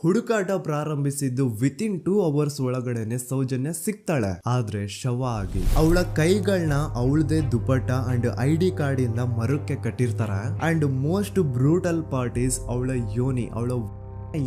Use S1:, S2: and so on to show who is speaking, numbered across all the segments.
S1: ಹುಡುಕಾಟ ಪ್ರಾರಂಭಿಸಿದ್ದು within 2 hours ಒಳಗಡೆನೆ ಸೌಜನ್ಯ ಸಿಗ್ತಾಳೆ, ಆದ್ರೆ ಶವ ಆಗಿ. ಅವಳ ಕೈಗಳನ್ನ ಅವಳದೇ ದುಪಟ್ಟ ಅಂಡ್ ID ಕಾರ್ಡ್ ಇಂದ ಮರಕ್ಕೆ ಕಟ್ಟಿರ್ತಾರೆ. And most brutal part is ಅವಳ ಯೋನಿ, ಅವಳ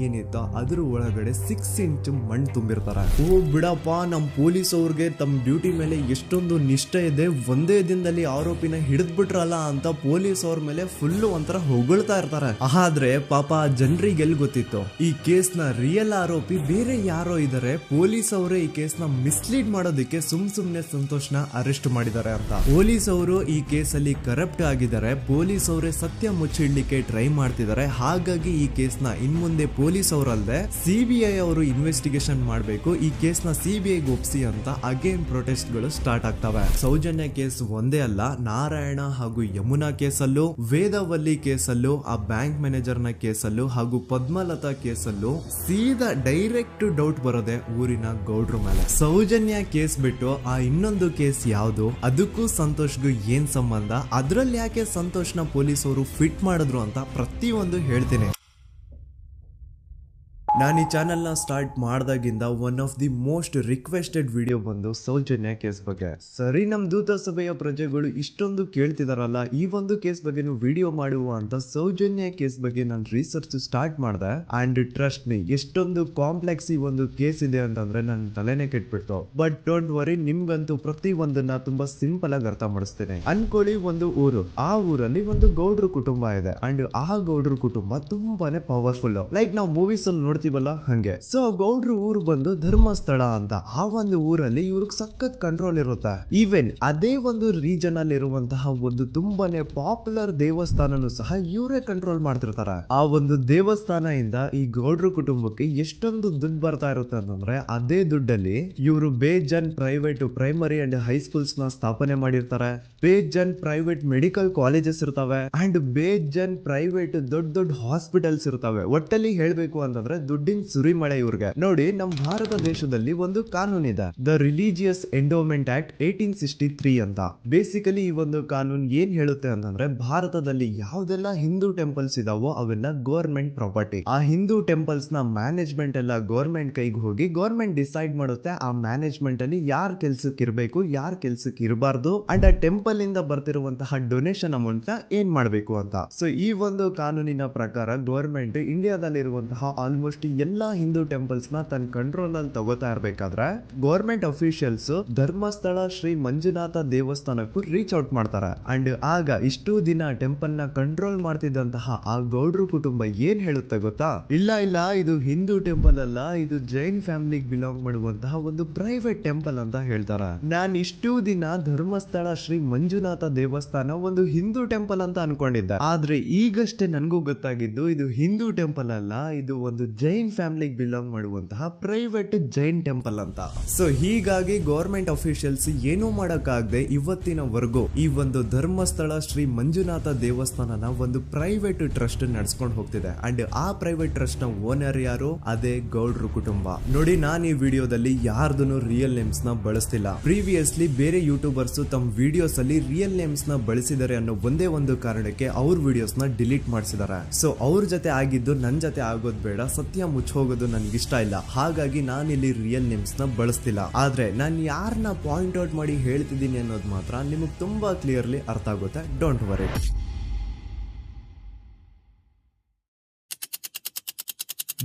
S1: ಏನಿತ್ತು ಅದ್ರ ಒಳಗಡೆ 6 ಇಂಚ್ ಮಣ್ಣು ತುಂಬಿರ್ತಾರೆ. ಓ ಬಿಡಪ್ಪ, ನಮ್ ಪೊಲೀಸ್ ಅವ್ರಿಗೆ ತಮ್ಮ ಡ್ಯೂಟಿ ಮೇಲೆ ಎಷ್ಟೊಂದು ನಿಷ್ಠೆ ಇದೆ, ಒಂದೇ ದಿನದಲ್ಲಿ ಆರೋಪಿನ ಹಿಡಿದ್ಬಿಟ್ರಲ್ಲ ಅಂತ ಪೊಲೀಸ್ ಅವ್ರ ಮೇಲೆ ಫುಲ್ ಒಂಥರ ಹೊಗಳ್ತಾ ಇರ್ತಾರೆ. ಆದ್ರೆ ಪಾಪ ಜನರಿಗೆ ಎಲ್ಲಿ ಗೊತ್ತಿತ್ತು ಈ ಕೇಸ್ ನ ರಿಯಲ್ ಆರೋಪಿ ಬೇರೆ ಯಾರೋ ಇದಾರೆ, ಪೊಲೀಸ್ ಅವರೇ ಈ ಕೇಸ್ ನ ಮಿಸ್ಲೀಡ್ ಮಾಡೋದಕ್ಕೆ ಸುಮ್ನೆ ಸಂತೋಷ್ನ ಅರೆಸ್ಟ್ ಮಾಡಿದ್ದಾರೆ ಅಂತ. ಪೊಲೀಸ್ ಅವರು ಈ ಕೇಸ್ ಅಲ್ಲಿ ಕರಪ್ಟ್ ಆಗಿದ್ದಾರೆ, ಪೊಲೀಸ್ ಅವರೇ ಸತ್ಯ ಮುಚ್ಚಿಡ್ಲಿಕ್ಕೆ ಟ್ರೈ ಮಾಡ್ತಿದ್ದಾರೆ. ಹಾಗಾಗಿ ಈ ಕೇಸ್ ನ ಇನ್ಮುಂದೆ ಪೊಲೀಸ್ ಅವರಲ್ಲದೆ CBI ಅವರು ಇನ್ವೆಸ್ಟಿಗೇಷನ್ ಮಾಡಬೇಕು, ಈ ಕೇಸ್ ನ CBI ಒಪ್ಸಿ ಅಂತ ಅಗೇನ್ ಪ್ರೊಟೆಸ್ಟ್ ಗಳು ಸ್ಟಾರ್ಟ್ ಆಗ್ತವೆ. ಸೌಜನ್ಯ ಕೇಸ್ ಒಂದೇ ಅಲ್ಲ, ನಾರಾಯಣ ಹಾಗೂ ಯಮುನಾ ಕೇಸಲ್ಲೂ, ವೇದವಲ್ಲಿ ಕೇಸಲ್ಲೂ, ಆ ಬ್ಯಾಂಕ್ ಮ್ಯಾನೇಜರ್ ನ ಕೇಸಲ್ಲೂ ಹಾಗೂ ಪದ್ಮಲತಾ ಕೇಸಲ್ಲೂ ಸೀದಾ ಡೈರೆಕ್ಟ್ ಡೌಟ್ ಬರೋದೆ ಊರಿನ ಗೌಡ್ರ ಮೇಲೆ. ಸೌಜನ್ಯ ಕೇಸ್ ಬಿಟ್ಟು ಆ ಇನ್ನೊಂದು ಕೇಸ್ ಯಾವುದು, ಅದಕ್ಕೂ ಸಂತೋಷ್ಗೂ ಏನ್ ಸಂಬಂಧ, ಅದ್ರಲ್ಲಿ ಯಾಕೆ ಸಂತೋಷ್ನ ಪೊಲೀಸ್ ಅವರು ಫಿಟ್ ಮಾಡಿದ್ರು ಅಂತ ಪ್ರತಿಯೊಂದು ಹೇಳ್ತೀನಿ. ನಾನು ಈ ಚಾನೆಲ್ ನ ಸ್ಟಾರ್ಟ್ ಮಾಡಿದಾಗಿಂದ one of the most requested video ಬಂದು ಸೌಜನ್ಯ ಕೇಸ್ ಬಗ್ಗೆ. ಸರಿ, ನಮ್ ದೂತ ಸಭೆಯ ಪ್ರಜೆಗಳು ಇಷ್ಟೊಂದು ಕೇಳ್ತಿದಾರಲ್ಲ, ಈ ಒಂದು ಕೇಸ್ ಬಗ್ಗೆ ವಿಡಿಯೋ ಮಾಡುವ ಅಂತ ಸೌಜನ್ಯ ಕೇಸ್ ಬಗ್ಗೆ ನಾನು ರಿಸರ್ಚ್ ಸ್ಟಾರ್ಟ್ ಮಾಡಿದೆ. ಅಂಡ್ ಟ್ರಸ್ಟ್ ಮೀ, ಎಷ್ಟೊಂದು ಕಾಂಪ್ಲೆಕ್ಸ್ ಈ ಒಂದು ಕೇಸ್ ಇದೆ ಅಂತಂದ್ರೆ ನನ್ನ ತಲೆನೇ ಕೆಟ್ಬಿಡ್ತು. ಬಟ್ ಡೋಂಟ್ ವರಿ, ನಿಮ್ಗಂತೂ ಪ್ರತಿ ಒಂದನ್ನ ತುಂಬಾ ಸಿಂಪಲ್ ಆಗಿ ಅರ್ಥ ಮಾಡಿಸ್ತೇನೆ. ಅನ್ಕೊಳ್ಳಿ, ಒಂದು ಊರು, ಆ ಊರಲ್ಲಿ ಒಂದು ಗೌಡ್ರ ಕುಟುಂಬ ಇದೆ. ಅಂಡ್ ಆ ಗೌಡ್ರ ಕುಟುಂಬ ತುಂಬಾನೇ ಪವರ್ಫುಲ್, ಲೈಕ್ ನಾವು ಮೂವೀಸ್ ಅಲ್ಲಿ ನೋಡ್ತೀವಿ ಹಂಗೆ. ಸೊ ಗೌಡ್ರ ಊರು ಬಂದು ಧರ್ಮಸ್ಥಳ ಅಂತ. ಆ ಒಂದು ಊರಲ್ಲಿ ಇವ್ರಿಗೆ ಸಖತ್ ಕಂಟ್ರೋಲ್ ಇರುತ್ತೆ. ಈವನ್ ಅದೇ ಒಂದು ರೀಜನ್ ಅಲ್ಲಿ ಇರುವಂತಹ ಒಂದು ತುಂಬಾನೇ ಪಾಪ್ಯುಲರ್ ದೇವಸ್ಥಾನನು ಸಹ ಇವರೇ ಕಂಟ್ರೋಲ್ ಮಾಡ್ತಿರ್ತಾರೆ. ಆ ಒಂದು ದೇವಸ್ಥಾನ ಇಂದ ಈ ಗೌಡ್ರ ಕುಟುಂಬಕ್ಕೆ ಎಷ್ಟೊಂದು ದುಡ್ಡು ಬರ್ತಾ ಇರುತ್ತೆ ಅಂತಂದ್ರೆ, ಅದೇ ದುಡ್ಡಲ್ಲಿ ಇವರು ಬೇಜನ್ ಪ್ರೈವೇಟ್ ಪ್ರೈಮರಿ ಅಂಡ್ ಹೈಸ್ಕೂಲ್ಸ್ ನ ಸ್ಥಾಪನೆ ಮಾಡಿರ್ತಾರೆ, ಬೇಜನ್ ಪ್ರೈವೇಟ್ ಮೆಡಿಕಲ್ ಕಾಲೇಜಸ್ ಇರ್ತವೆ, ಅಂಡ್ ಬೇಜನ್ ಪ್ರೈವೇಟ್ ದೊಡ್ಡ ದೊಡ್ಡ ಹಾಸ್ಪಿಟಲ್ಸ್ ಇರ್ತವೆ. ಒಟ್ಟಲ್ಲಿ ಹೇಳ್ಬೇಕು ಅಂತಂದ್ರೆ ದುಡ್ಡಿನ ಸುರಿಮಳೆ ಇವ್ರಿಗೆ. ನೋಡಿ, ನಮ್ಮ ಭಾರತ ದೇಶದಲ್ಲಿ ಒಂದು ಕಾನೂನು ಇದೆ, ದ ರಿಲಿಜಿಯಸ್ ಎಂಡೋಮೆಂಟ್ ಆಕ್ಟ್ 1863 ಅಂತ. ಬೇಸಿಕಲಿ ಈ ಒಂದು ಕಾನೂನು ಏನ್ ಹೇಳುತ್ತೆ ಅಂತಂದ್ರೆ, ಭಾರತದಲ್ಲಿ ಯಾವ್ದೆಲ್ಲ ಹಿಂದೂ ಟೆಂಪಲ್ಸ್ ಇದಾವೋ ಅವೆಲ್ಲ ಗವರ್ಮೆಂಟ್ ಪ್ರಾಪರ್ಟಿ. ಆ ಹಿಂದೂ ಟೆಂಪಲ್ಸ್ ನ ಮ್ಯಾನೇಜ್ಮೆಂಟ್ ಎಲ್ಲ ಗವರ್ಮೆಂಟ್ ಕೈಗೆ ಹೋಗಿ ಗವರ್ಮೆಂಟ್ ಡಿಸೈಡ್ ಮಾಡುತ್ತೆ ಆ ಮ್ಯಾನೇಜ್ಮೆಂಟ್ ಅಲ್ಲಿ ಯಾರ್ ಕೆಲ್ಸಕ್ಕೆ ಇರಬೇಕು, ಯಾರ್ ಕೆಲ್ಸಕ್ಕೆ ಇರಬಾರ್ದು, ಅಂಡ್ ಆ ಟೆಂಪಲ್ ಇಂದ ಬರ್ತಿರುವಂತಹ ಡೊನೇಷನ್ ಅಮೌಂಟ್ ನ ಏನ್ ಮಾಡ್ಬೇಕು ಅಂತ. ಸೊ ಈ ಒಂದು ಕಾನೂನಿನ ಪ್ರಕಾರ ಗವರ್ಮೆಂಟ್ ಇಂಡಿಯಾದಲ್ಲಿ ಇರುವಂತಹ ಆಲ್ಮೋಸ್ಟ್ ಎಲ್ಲಾ ಹಿಂದೂ ಟೆಂಪಲ್ಸ್ ನ ತನ್ನ ಕಂಟ್ರೋಲ್ ಅಲ್ಲಿ ತಗೋತಾ ಇರ್ಬೇಕಾದ್ರೆ ಗವರ್ಮೆಂಟ್ ಅಫಿಷಿಯಲ್ಸ್ ಧರ್ಮಸ್ಥಳ ಶ್ರೀ ಮಂಜುನಾಥ ದೇವಸ್ಥಾನಕ್ಕೂ ರೀಚ್ ಔಟ್ ಮಾಡ್ತಾರೆ. ಅಂಡ್ ಆಗ ಇಷ್ಟು ದಿನ ಟೆಂಪಲ್ ನ ಕಂಟ್ರೋಲ್ ಮಾಡ್ತಿದ್ದಂತಹ ಆ ಗೌಡ್ರ ಕುಟುಂಬ ಏನ್ ಹೇಳುತ್ತೆ ಗೊತ್ತಾ, ಇಲ್ಲ ಇದು ಹಿಂದೂ ಟೆಂಪಲ್ ಅಲ್ಲ, ಇದು ಜೈನ್ ಫ್ಯಾಮಿಲಿಗೆ ಬಿಲಾಂಗ್ ಮಾಡುವಂತಹ ಒಂದು ಪ್ರೈವೇಟ್ ಟೆಂಪಲ್ ಅಂತ ಹೇಳ್ತಾರೆ. ನಾನು ಇಷ್ಟು ದಿನ ಧರ್ಮಸ್ಥಳ ಶ್ರೀ ಮಂಜುನಾಥ ದೇವಸ್ಥಾನ ಒಂದು ಹಿಂದೂ ಟೆಂಪಲ್ ಅಂತ ಅನ್ಕೊಂಡಿದ್ದೆ, ಆದ್ರೆ ಈಗಷ್ಟೇ ನನಗೂ ಗೊತ್ತಾಗಿದ್ದು ಇದು ಹಿಂದೂ ಟೆಂಪಲ್ ಅಲ್ಲ, ಇದು ಒಂದು ಜೈನ್ ಫ್ಯಾಮಿಲಿಗೆ ಬಿಲಾಂಗ್ ಮಾಡುವಂತಹ ಪ್ರೈವೇಟ್ ಜೈನ್ ಟೆಂಪಲ್ ಅಂತ. ಸೊ ಹೀಗಾಗಿ ಗವರ್ಮೆಂಟ್ ಅಫಿಷಿಯಲ್ಸ್ ಏನೂ ಮಾಡಕ್ಕಾಗದೆ ಇವತ್ತಿನವರೆಗೂ ಈ ಒಂದು ಧರ್ಮಸ್ಥಳ ಶ್ರೀ ಮಂಜುನಾಥ ದೇವಸ್ಥಾನನ ಒಂದು ಪ್ರೈವೇಟ್ ಟ್ರಸ್ಟ್ ನಡೆಸ್ಕೊಂಡು ಹೋಗ್ತಿದೆ. ಅಂಡ್ ಆ ಪ್ರೈವೇಟ್ ಟ್ರಸ್ಟ್ ನ ಓನರ್ ಯಾರು, ಅದೇ ಗೌಡ್ರ ಕುಟುಂಬ. ನೋಡಿ, ನಾನು ಈ ವಿಡಿಯೋದಲ್ಲಿ ಯಾರ್ದನ್ನು ರಿಯಲ್ ನೇಮ್ಸ್ ನ ಬಳಸ್ತಿಲ್ಲ. ಪ್ರೀವಿಯಸ್ಲಿ ಬೇರೆ ಯೂಟ್ಯೂಬರ್ಸ್ ತಮ್ಮ ವಿಡಿಯೋಸ್ ಅಲ್ಲಿ ರಿಯಲ್ ನೇಮ್ಸ್ ನ ಬಳಸಿದ್ದಾರೆ ಅನ್ನೋ ಒಂದೇ ಒಂದು ಕಾರಣಕ್ಕೆ ಅವ್ರ ವಿಡಿಯೋಸ್ ನ ಡಿಲೀಟ್ ಮಾಡಿಸಿದ್ದಾರೆ. ಸೊ ಅವ್ರ ಜೊತೆ ಆಗಿದ್ದು ನನ್ ಜೊತೆ ಆಗೋದ್ ಬೇಡ, ಸತ್ಯ ಮುಚ್ಚೋಗೋದು ನನ್ಗಿಷ್ಟ ಇಲ್ಲ. ಹಾಗಾಗಿ ನಾನಿಲ್ಲಿ ರಿಯಲ್ ನೇಮ್ಸ್ ನ ಬಳಸ್ತಿಲ್ಲ. ಆದ್ರೆ ನಾನು ಯಾರನ್ನ ಪಾಯಿಂಟ್ ಔಟ್ ಮಾಡಿ ಹೇಳ್ತಿದ್ದೀನಿ ಅನ್ನೋದು ಮಾತ್ರ ನಿಮಗೆ ತುಂಬಾ ಕ್ಲಿಯರ್ಲಿ ಅರ್ಥ ಆಗುತ್ತೆ. Don't worry.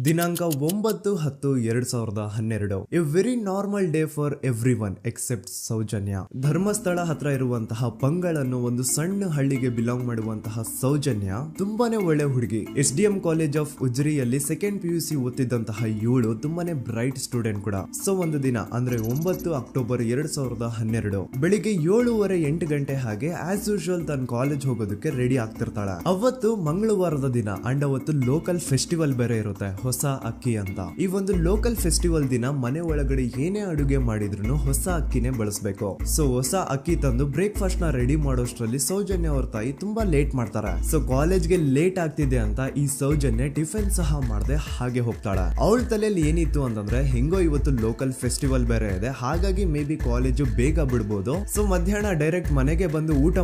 S1: ದಿನಾಂಕ 9/10/2012. A very normal day for everyone except Soujanya. Dharmasthala ಹತ್ರ ಇರುವಂತಹ ಪಂಗಳ್ ಅನ್ನೋ ಒಂದು ಸಣ್ಣ ಹಳ್ಳಿಗೆ ಬಿಲಾಂಗ್ ಮಾಡುವಂತಹ ಸೌಜನ್ಯ ತುಂಬಾನೇ ಒಳ್ಳೆ ಹುಡುಗಿ. SDM ಕಾಲೇಜ್ ಆಫ್ ಉಜ್ರಿಯಲ್ಲಿ 2nd PUC ಓದ್ತಿದ್ದಂತಹ ಇವಳು ತುಂಬಾನೇ ಬ್ರೈಟ್ ಸ್ಟೂಡೆಂಟ್ ಕೂಡ. ಸೊ ಒಂದು ದಿನ ಅಂದ್ರೆ 9 ಅಕ್ಟೋಬರ್ 2012 ಬೆಳಿಗ್ಗೆ 7:30-8 ಗಂಟೆ ಹಾಗೆ ಆಸ್ ಯೂಶುವಲ್ ತನ್ನ ಕಾಲೇಜ್ ಹೋಗೋದಕ್ಕೆ ರೆಡಿ ಆಗ್ತಿರ್ತಾಳೆ. ಅವತ್ತು ಮಂಗಳವಾರದ ದಿನ ಅಂಡ್ ಅವತ್ತು ಲೋಕಲ್ ಫೆಸ್ಟಿವಲ್ ಬೇರೆ ಇರುತ್ತೆ, ಹೊಸ ಅಕ್ಕಿ ಅಂತ. ಈ ಒಂದು ಲೋಕಲ್ ಫೆಸ್ಟಿವಲ್ ದಿನ ಮನೆ ಒಳಗಡೆ ಏನೇ ಅಡುಗೆ ಮಾಡಿದ್ರು ಹೊಸ ಅಕ್ಕಿನೇ ಬಳಸಬೇಕು. ಸೊ ಹೊಸ ಅಕ್ಕಿ ತಂದು ಬ್ರೇಕ್ಫಾಸ್ಟ್ ನ ರೆಡಿ ಮಾಡೋಷ್ಟ್ರಲ್ಲಿ ಸೌಜನ್ಯ ಅವ್ರ ತಾಯಿ ತುಂಬಾ ಲೇಟ್ ಮಾಡ್ತಾರೆ. ಸೊ ಕಾಲೇಜ್ಗೆ ಲೇಟ್ ಆಗ್ತಿದೆ ಅಂತ ಈ ಸೌಜನ್ಯ ಟಿಫಿನ್ ಸಹ ಮಾಡದೆ ಹಾಗೆ ಹೋಗ್ತಾಳೆ. ಅವಳ ತಲೆಯಲ್ಲಿ ಏನಿತ್ತು ಅಂತಂದ್ರೆ, ಹೆಂಗೋ ಇವತ್ತು ಲೋಕಲ್ ಫೆಸ್ಟಿವಲ್ ಬೇರೆ ಇದೆ, ಹಾಗಾಗಿ ಮೇ ಬಿ ಕಾಲೇಜು ಬೇಗ ಬಿಡ್ಬೋದು, ಸೊ ಮಧ್ಯಾಹ್ನ ಡೈರೆಕ್ಟ್ ಮನೆಗೆ ಬಂದು ಊಟ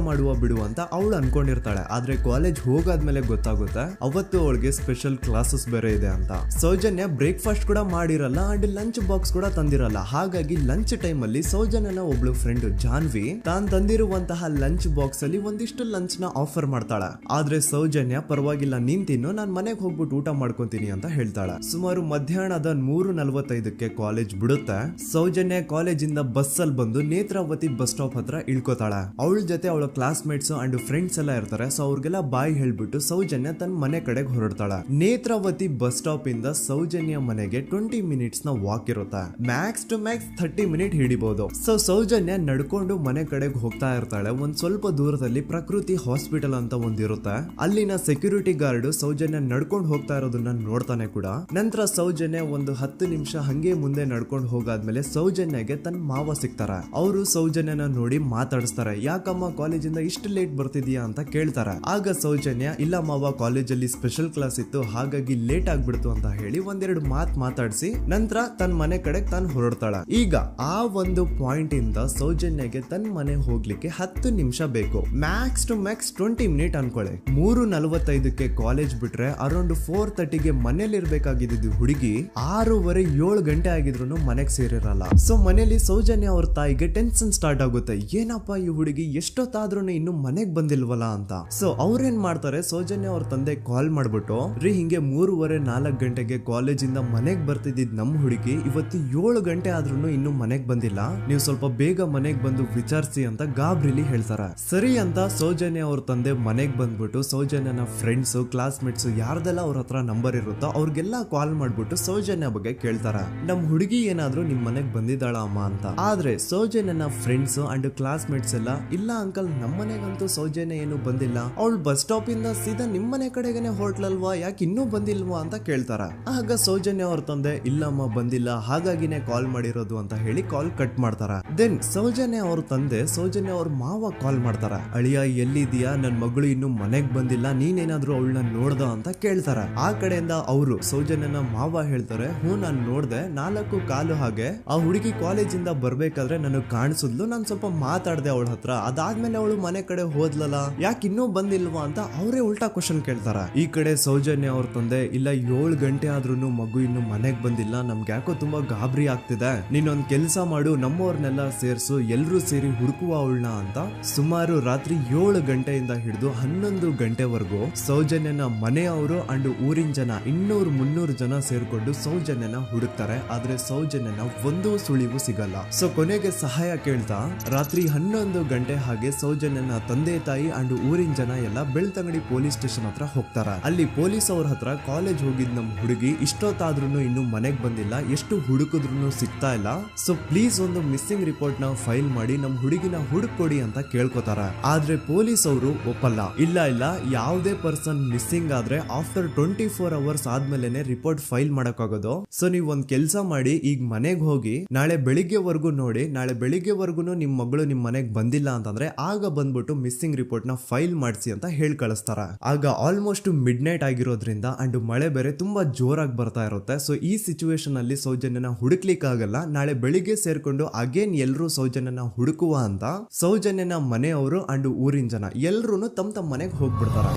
S1: ಬಿಡುವ ಅಂತ ಅವಳು ಅನ್ಕೊಂಡಿರ್ತಾಳೆ. ಆದ್ರೆ ಕಾಲೇಜ್ ಹೋಗಾದ್ಮೇಲೆ ಗೊತ್ತಾಗುತ್ತೆ ಅವತ್ತು ಅವಳಿಗೆ ಸ್ಪೆಷಲ್ ಕ್ಲಾಸಸ್ ಬೇರೆ ಇದೆ ಅಂತ. ಸೌಜನ್ಯ ಬ್ರೇಕ್ಫಾಸ್ಟ್ ಕೂಡ ಮಾಡಿರಲ್ಲ ಅಂಡ್ ಲಂಚ್ ಬಾಕ್ಸ್ ಕೂಡ ತಂದಿರಲ್ಲ. ಹಾಗಾಗಿ ಲಂಚ್ ಟೈಮ್ ಅಲ್ಲಿ ಸೌಜನ್ಯನ ಒಬ್ಳು ಫ್ರೆಂಡ್ ಜಾನ್ವಿ ತಾನ್ ತಂದಿರುವಂತಹ ಲಂಚ್ ಬಾಕ್ಸ್ ಅಲ್ಲಿ ಒಂದಿಷ್ಟು ಲಂಚ್ ನ ಆಫರ್ ಮಾಡ್ತಾಳೆ. ಆದ್ರೆ ಸೌಜನ್ಯ ಪರವಾಗಿಲ್ಲ ನೀನ್ ತಿನ್ನು, ನಾನ್ ಮನೆಗೆ ಹೋಗ್ಬಿಟ್ಟು ಊಟ ಮಾಡ್ಕೊಂತೀನಿ ಅಂತ ಹೇಳ್ತಾಳೆ. ಸುಮಾರು ಮಧ್ಯಾಹ್ನದ 3:45ಕ್ಕೆ ಕಾಲೇಜ್ ಬಿಡುತ್ತೆ. ಸೌಜನ್ಯ ಕಾಲೇಜ್ ಇಂದ ಬಸ್ ಅಲ್ಲಿ ಬಂದು ನೇತ್ರಾವತಿ ಬಸ್ ಸ್ಟಾಪ್ ಹತ್ರ ಇಳ್ಕೋತಾಳೆ. ಅವಳ ಜೊತೆ ಅವಳ ಕ್ಲಾಸ್ ಮೇಟ್ಸ್ ಅಂಡ್ ಫ್ರೆಂಡ್ಸ್ ಎಲ್ಲ ಇರ್ತಾರೆ. ಸೊ ಅವ್ರಿಗೆಲ್ಲ ಬಾಯ್ ಹೇಳ್ಬಿಟ್ಟು ಸೌಜನ್ಯ ತನ್ನ ಮನೆ ಕಡೆಗೆ ಹೊರಡ್ತಾಳೆ. ನೇತ್ರಾವತಿ ಬಸ್ ಸ್ಟಾಪ್ ಇಂದ ಸೌಜನ್ಯ ಮನೆಗೆ 20 ಮಿನಿಟ್ಸ್ ನ ವಾಕ್ ಇರುತ್ತೆ. ಮ್ಯಾಕ್ಸ್ ಟು ಮ್ಯಾಕ್ಸ್ 30 ಮಿನಿಟ್ ಹಿಡಿಬಹುದು. ಸೊ ಸೌಜನ್ಯ ನಡ್ಕೊಂಡು ಮನೆ ಕಡೆಗೆ ಹೋಗ್ತಾ ಇರ್ತಾಳೆ. ಒಂದ್ ಸ್ವಲ್ಪ ದೂರದಲ್ಲಿ ಪ್ರಕೃತಿ ಹಾಸ್ಪಿಟಲ್ ಅಂತ ಒಂದಿರುತ್ತೆ. ಅಲ್ಲಿನ ಸೆಕ್ಯೂರಿಟಿ ಗಾರ್ಡ್ ಸೌಜನ್ಯ ನಡ್ಕೊಂಡು ಹೋಗ್ತಾ ಇರೋದನ್ನ ನೋಡ್ತಾನೆ ಕೂಡ. ನಂತರ ಸೌಜನ್ಯ ಒಂದು 10 ನಿಮಿಷ ಹಂಗೆ ಮುಂದೆ ನಡ್ಕೊಂಡು ಹೋಗಾದ್ಮೇಲೆ ಸೌಜನ್ಯಗೆ ತನ್ನ ಮಾವ ಸಿಗ್ತಾರೆ. ಅವರು ಸೌಜನ್ಯನ ನೋಡಿ ಮಾತಾಡಿಸ್ತಾರೆ. ಯಾಕಮ್ಮ ಕಾಲೇಜಿಂದ ಇಷ್ಟು ಲೇಟ್ ಬರ್ತಿದ್ಯಾ ಅಂತ ಕೇಳ್ತಾರೆ. ಆಗ ಸೌಜನ್ಯ ಇಲ್ಲ ಮಾವ, ಕಾಲೇಜಲ್ಲಿ ಸ್ಪೆಷಲ್ ಕ್ಲಾಸ್ ಇತ್ತು ಹಾಗಾಗಿ ಲೇಟ್ ಆಗ್ಬಿಡ್ತು ಅಂತ ಹೇಳಿ ಒಂದೆರಡು ಮಾತಾಡಿಸಿ ನಂತರ ತನ್ನ ಮನೆ ಕಡೆ ತಾನು ಹೊರಡ್ತಾಳೆ. ಈಗ ಆ ಒಂದು ಪಾಯಿಂಟ್ ಇಂದ ಸೌಜನ್ಯಗೆ ತನ್ನ ಮನೆ ಹೋಗ್ಲಿಕ್ಕೆ 10 ನಿಮಿಷ ಬೇಕು. ಮ್ಯಾಕ್ಸ್ ಟು ಮ್ಯಾಕ್ಸ್ 20 ಮಿನಿಟ್ ಅನ್ಕೊಳ್ಳಿ. 3:45ಕ್ಕೆ ಕಾಲೇಜ್ ಬಿಟ್ರೆ ಅರೌಂಡ್ 4:30ಗೆ ಮನೇಲಿ ಇರ್ಬೇಕಾಗಿದ್ದು ಹುಡುಗಿ 6:30-7 ಗಂಟೆ ಆಗಿದ್ರು ಮನೆಗೆ ಸೇರಿರಲ್ಲ. ಸೊ ಮನೇಲಿ ಸೌಜನ್ಯ ಅವ್ರ ತಾಯಿಗೆ ಟೆನ್ಷನ್ ಸ್ಟಾರ್ಟ್ ಆಗುತ್ತೆ. ಏನಪ್ಪಾ ಈ ಹುಡುಗಿ ಎಷ್ಟೊತ್ತಾದ್ರೂ ಇನ್ನು ಮನೆಗ್ ಬಂದಿಲ್ವಲ್ಲ ಅಂತ. ಸೊ ಅವ್ರೇನ್ ಮಾಡ್ತಾರೆ, ಸೌಜನ್ಯ ಅವ್ರ ತಂದೆ ಕಾಲ್ ಮಾಡ್ಬಿಟ್ಟು ರೀ ಹಿಂಗೆ 3:30-4 ಗಂಟೆಗೆ ಕಾಲೇಜಿಂದ ಮನೆಗ್ ಬರ್ತಿದ್ದಿದ್ ನಮ್ ಹುಡುಗಿ ಇವತ್ತು 7 ಗಂಟೆ ಆದ್ರೂ ಇನ್ನು ಮನೆಗ್ ಬಂದಿಲ್ಲ, ನೀವು ಸ್ವಲ್ಪ ಬೇಗ ಮನೆಗ್ ಬಂದು ವಿಚಾರಿಸಿ ಅಂತ ಗಾಬ್ರಿಲಿ ಹೇಳ್ತಾರೆ. ಸರಿ ಅಂತ ಸೌಜನ್ಯ ಅವ್ರ ತಂದೆ ಮನೆಗ್ ಬಂದ್ಬಿಟ್ಟು ಸೌಜನ್ಯನ ಫ್ರೆಂಡ್ಸ್ ಕ್ಲಾಸ್ ಮೇಟ್ಸ್ ಯಾರ್ದೆಲ್ಲ ಅವ್ರ ಹತ್ರ ನಂಬರ್ ಇರುತ್ತೋ ಅವ್ರಿಗೆಲ್ಲ ಕಾಲ್ ಮಾಡ್ಬಿಟ್ಟು ಸೌಜನ್ಯ ಬಗ್ಗೆ ಕೇಳ್ತಾರ. ನಮ್ ಹುಡುಗಿ ಏನಾದ್ರು ನಿಮ್ ಮನೆಗ್ ಬಂದಿದ್ದಾಳ ಅಮ್ಮ ಅಂತ. ಆದ್ರೆ ಸೌಜನ್ಯನ ಫ್ರೆಂಡ್ಸ್ ಅಂಡ್ ಕ್ಲಾಸ್ ಮೇಟ್ಸ್ ಎಲ್ಲ ಇಲ್ಲ ಅಂಕಲ್ ನಮ್ ಮನೆಗಂತೂ ಸೌಜನ್ಯ ಏನು ಬಂದಿಲ್ಲ, ಅವಳು ಬಸ್ ಸ್ಟಾಪ್ ಇಂದ ಸೀದಾ ನಿಮ್ ಮನೆ ಕಡೆಗೇನೆ ಹೊರಟ್ಲಲ್ವಾ, ಯಾಕೆ ಇನ್ನೂ ಬಂದಿಲ್ವಾ ಅಂತ ಕೇಳ್ತಾರ. ಆಗ ಸೌಜನ್ಯ ಅವ್ರ ತಂದೆ ಇಲ್ಲಮ್ಮ ಬಂದಿಲ್ಲ ಹಾಗಾಗಿನೇ ಕಾಲ್ ಮಾಡಿರೋದು ಅಂತ ಹೇಳಿ ಕಾಲ್ ಕಟ್ ಮಾಡ್ತಾರ. ದೆನ್ ಸೌಜನ್ಯ ಅವ್ರ ತಂದೆ ಸೌಜನ್ಯ ಅವ್ರ ಮಾವ ಕಾಲ್ ಮಾಡ್ತಾರ. ಅಳಿಯ ಎಲ್ಲಿದ್ಯಾ, ನನ್ ಮಗಳು ಇನ್ನು ಮನೆಗ್ ಬಂದಿಲ್ಲ, ನೀನೇನಾದ್ರೂ ಅವಳನ್ನ ನೋಡ್ದ ಅಂತ ಕೇಳ್ತಾರ. ಆ ಕಡೆಯಿಂದ ಅವರು ಸೌಜನ್ಯನ ಮಾವ ಹೇಳ್ತಾರೆ, ಹ್ಞೂ ನಾನ್ ನೋಡ್ದೆ, 4:15 ಹಾಗೆ ಆ ಹುಡುಗಿ ಕಾಲೇಜಿಂದ ಬರ್ಬೇಕಾದ್ರೆ ನನಗ್ ಕಾಣಿಸಿದ್ಲು, ನಾನ್ ಸ್ವಲ್ಪ ಮಾತಾಡ್ದೆ ಅವಳ ಹತ್ರ, ಅದಾದ್ಮೇಲೆ ಅವಳು ಮನೆ ಕಡೆ ಹೋದ್ಲಲ್ಲ, ಯಾಕೆ ಇನ್ನೂ ಬಂದಿಲ್ವಾ ಅಂತ ಅವರೇ ಉಲ್ಟಾ ಕ್ವಶನ್ ಕೇಳ್ತಾರ. ಈ ಕಡೆ ಸೌಜನ್ಯ ಅವ್ರ ತಂದೆ ಇಲ್ಲ 7 ಗಂಟೆ ಆದ್ರೂ ಮಗು ಇನ್ನು ಮನೆಗ್ ಬಂದಿಲ್ಲ, ನಮ್ಗೆ ಯಾಕೋ ತುಂಬಾ ಗಾಬರಿ ಆಗ್ತಿದೆ, ನೀನೊಂದ್ ಕೆಲ್ಸ ಮಾಡು, ನಮ್ಮವ್ರನ್ನೆಲ್ಲ ಸೇರ್ಸು, ಎಲ್ರೂ ಸೇರಿ ಹುಡುಕುವ ಅವಳನ್ನ ಅಂತ ಸುಮಾರು ರಾತ್ರಿ 7 ಗಂಟೆಯಿಂದ ಹಿಡಿದು 11 ಗಂಟೆವರೆಗೂ ಸೌಜನ್ಯನ ಮನೆಯವರು ಅಂಡ್ ಊರಿನ ಜನ 200-300 ಜನ ಸೇರ್ಕೊಂಡು ಸೌಜನ್ಯನ ಹುಡುಕ್ತಾರೆ. ಆದ್ರೆ ಸೌಜನ್ಯನ ಒಂದು ಸುಳಿವು ಸಿಗಲ್ಲ. ಸೊ ಕೊನೆಗೆ ಸಹಾಯ ಕೇಳ್ತಾ ರಾತ್ರಿ 11 ಗಂಟೆ ಹಾಗೆ ಸೌಜನ್ಯನ ತಂದೆ ತಾಯಿ ಅಂಡ್ ಊರಿನ ಜನ ಎಲ್ಲ ಬೆಳ್ತಂಗಡಿ ಪೊಲೀಸ್ ಸ್ಟೇಷನ್ ಹತ್ರ ಹೋಗ್ತಾರ. ಅಲ್ಲಿ ಪೊಲೀಸ್ ಅವ್ರ ಹತ್ರ ಕಾಲೇಜ್ ಹೋಗಿದ್ ನಮ್ ಹುಡುಗಿ ಇಷ್ಟೊತ್ತಾದ್ರೂ ಇನ್ನು ಮನೆಗ್ ಬಂದಿಲ್ಲ, ಎಷ್ಟು ಹುಡುಕಿದ್ರು ಸಿಗ್ತಾ ಇಲ್ಲ, ಸೊ ಪ್ಲೀಸ್ ಒಂದು ಮಿಸ್ಸಿಂಗ್ ರಿಪೋರ್ಟ್ ನ ಫೈಲ್ ಮಾಡಿ ನಮ್ ಹುಡುಗಿನ ಹುಡುಕೊಡಿ ಅಂತ ಕೇಳ್ಕೊತಾರ. ಆದ್ರೆ ಪೊಲೀಸ್ ಅವರು ಒಪ್ಪಲ್ಲ. ಇಲ್ಲ ಯಾವುದೇ ಪರ್ಸನ್ ಮಿಸ್ಸಿಂಗ್ ಆದ್ರೆ ಆಫ್ಟರ್ 24 ಅವರ್ಸ್ ಆದ್ಮೇಲೆ ರಿಪೋರ್ಟ್ ಫೈಲ್ ಮಾಡಕ್ಕಾಗೋದು. ಸೊ ನೀವ್ ಒಂದ್ ಕೆಲ್ಸ ಮಾಡಿ, ಈಗ ಮನೆಗ್ ಹೋಗಿ ನಾಳೆ ಬೆಳಿಗ್ಗೆವರೆಗೂ ನೋಡಿ, ನಾಳೆ ಬೆಳಿಗ್ಗೆವರೆಗೂ ನಿಮ್ ಮಗಳು ನಿಮ್ ಮನೆಗ್ ಬಂದಿಲ್ಲ ಅಂತಂದ್ರೆ ಆಗ ಬಂದ್ಬಿಟ್ಟು ಮಿಸ್ಸಿಂಗ್ ರಿಪೋರ್ಟ್ ನ ಫೈಲ್ ಮಾಡಿಸಿ ಅಂತ ಹೇಳಿ ಕಳಿಸ್ತಾರ. ಆಗ ಆಲ್ಮೋಸ್ಟ್ ಮಿಡ್ ನೈಟ್ ಆಗಿರೋದ್ರಿಂದ ಅಂಡ್ ಮಳೆ ಬೇರೆ ತುಂಬಾ ಜೋರಾಗಿ ಬರ್ತಾ ಇರುತ್ತೆ. ಸೊ ಈ ಸಿಚುವೇಶನ್ ಅಲ್ಲಿ ಸೌಜನ್ಯನ ಹುಡುಕ್ಲಿಕ್ಕೆ ಆಗಲ್ಲ. ನಾಳೆ ಬೆಳಿಗ್ಗೆ ಸೇರ್ಕೊಂಡು ಅಗೇನ್ ಎಲ್ರು ಸೌಜನ್ಯನ ಹುಡುಕುವ ಅಂತ ಸೌಜನ್ಯನ ಮನೆಯವರು ಅಂಡ್ ಊರಿನ ಜನ ಎಲ್ರು ತಮ್ಮ ಮನೆಗೆ ಹೋಗ್ಬಿಡ್ತಾರ.